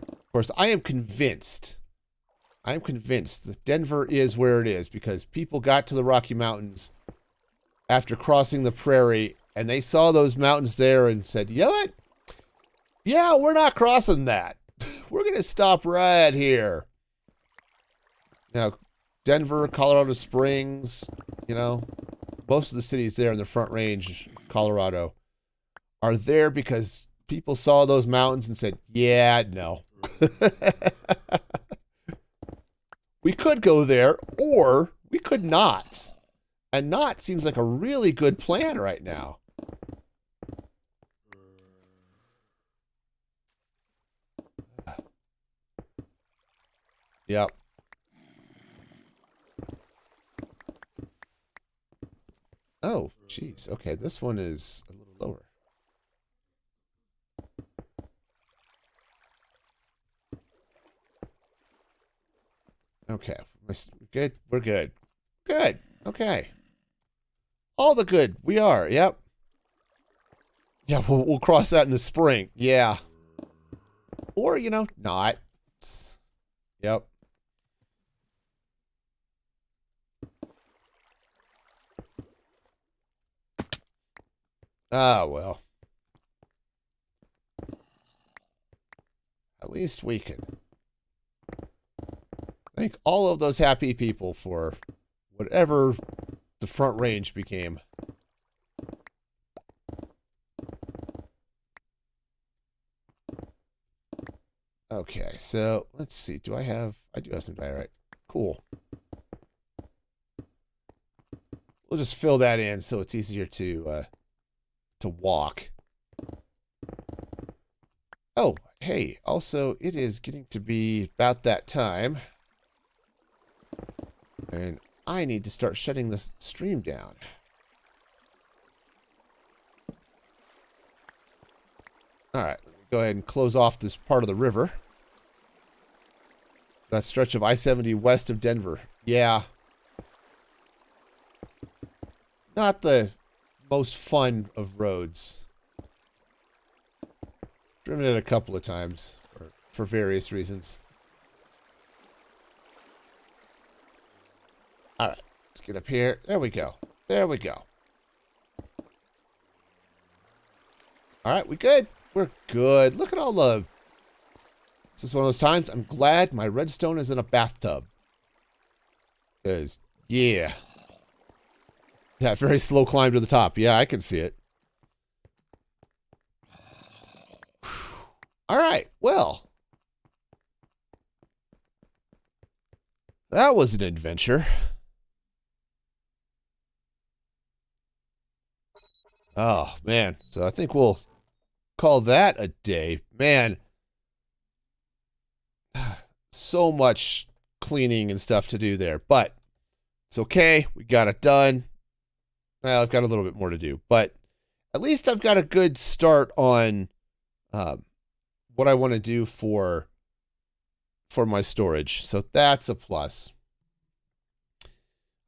A: Of course, I am convinced that Denver is where it is because people got to the Rocky Mountains after crossing the prairie, and they saw those mountains there and said, you know what? Yeah, we're not crossing that. We're going to stop right here. Now, Denver, Colorado Springs, you know, most of the cities there in the Front Range, Colorado, are there because people saw those mountains and said, yeah, no. We could go there, or we could not. And not seems like a really good plan right now. Yep. Oh, jeez. Okay, this one is a little lower. Okay. Good. We're good. Good. Okay. All the good. We are. Yep. Yeah, we'll cross that in the spring. Yeah. Or, you know, not. Yep. Ah, well. At least we can thank all of those happy people for whatever the Front Range became. Okay, so let's see. I do have some diorite. Cool. We'll just fill that in so it's easier to walk. Oh, hey, also, it is getting to be about that time. And I need to start shutting the stream down. Alright, let me go ahead and close off this part of the river. That stretch of I-70 west of Denver. Yeah. Not the most fun of roads. Driven it a couple of times for various reasons. All right, let's get up here. There we go. There we go. All right, we good? We're good. Look at all the... This is one of those times I'm glad my redstone is in a bathtub. Because, yeah. Yeah, very slow climb to the top. Yeah, I can see it. All right, well. That was an adventure. Oh, man. So I think we'll call that a day. Man. So much cleaning and stuff to do there. But it's okay. We got it done. Well, I've got a little bit more to do. But at least I've got a good start on what I want to do for my storage. So that's a plus.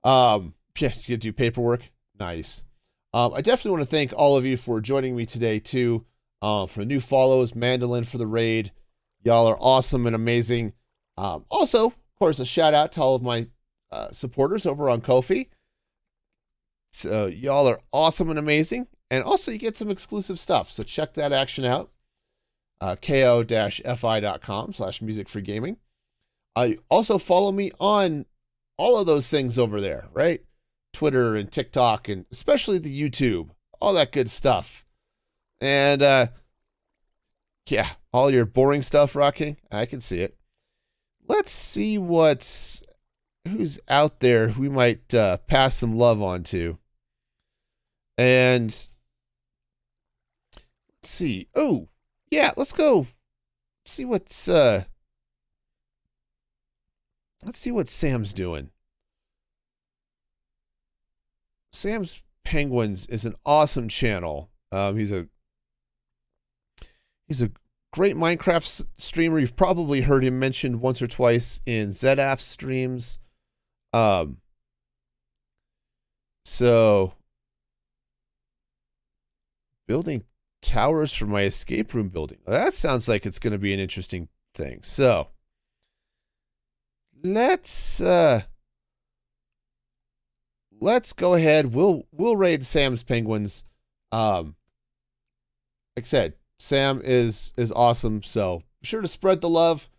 A: Yeah, you can do paperwork. Nice. I definitely want to thank all of you for joining me today too. For new follows, Mandolin for the raid. Y'all are awesome and amazing. Also, of course, a shout out to all of my supporters over on Ko-fi. So y'all are awesome and amazing. And also you get some exclusive stuff. So check that action out. ko-fi.com/musicfreegaming. Also follow me on all of those things over there, right? Twitter and TikTok, and especially the YouTube, all that good stuff. And yeah, all your boring stuff, Rocking. I can see it. Let's see who's out there we might pass some love on to. And let's see. Oh, yeah, let's go. See let's see what Sam's doing. Sam's Penguins is an awesome channel. He's a great Minecraft streamer. You've probably heard him mentioned once or twice in ZAF streams. So building towers for my escape room building. That sounds like it's going to be an interesting thing. So let's go ahead. We'll raid Sam's Penguins. Like I said, Sam is awesome. So be sure to spread the love,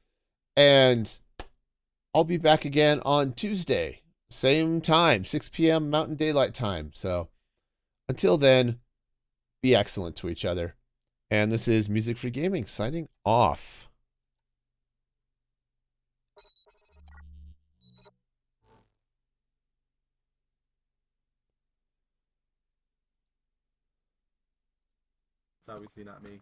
A: and I'll be back again on Tuesday, same time, 6 p.m. Mountain Daylight Time. So until then, be excellent to each other. And this is Music Free Gaming signing off.
B: It's obviously not me.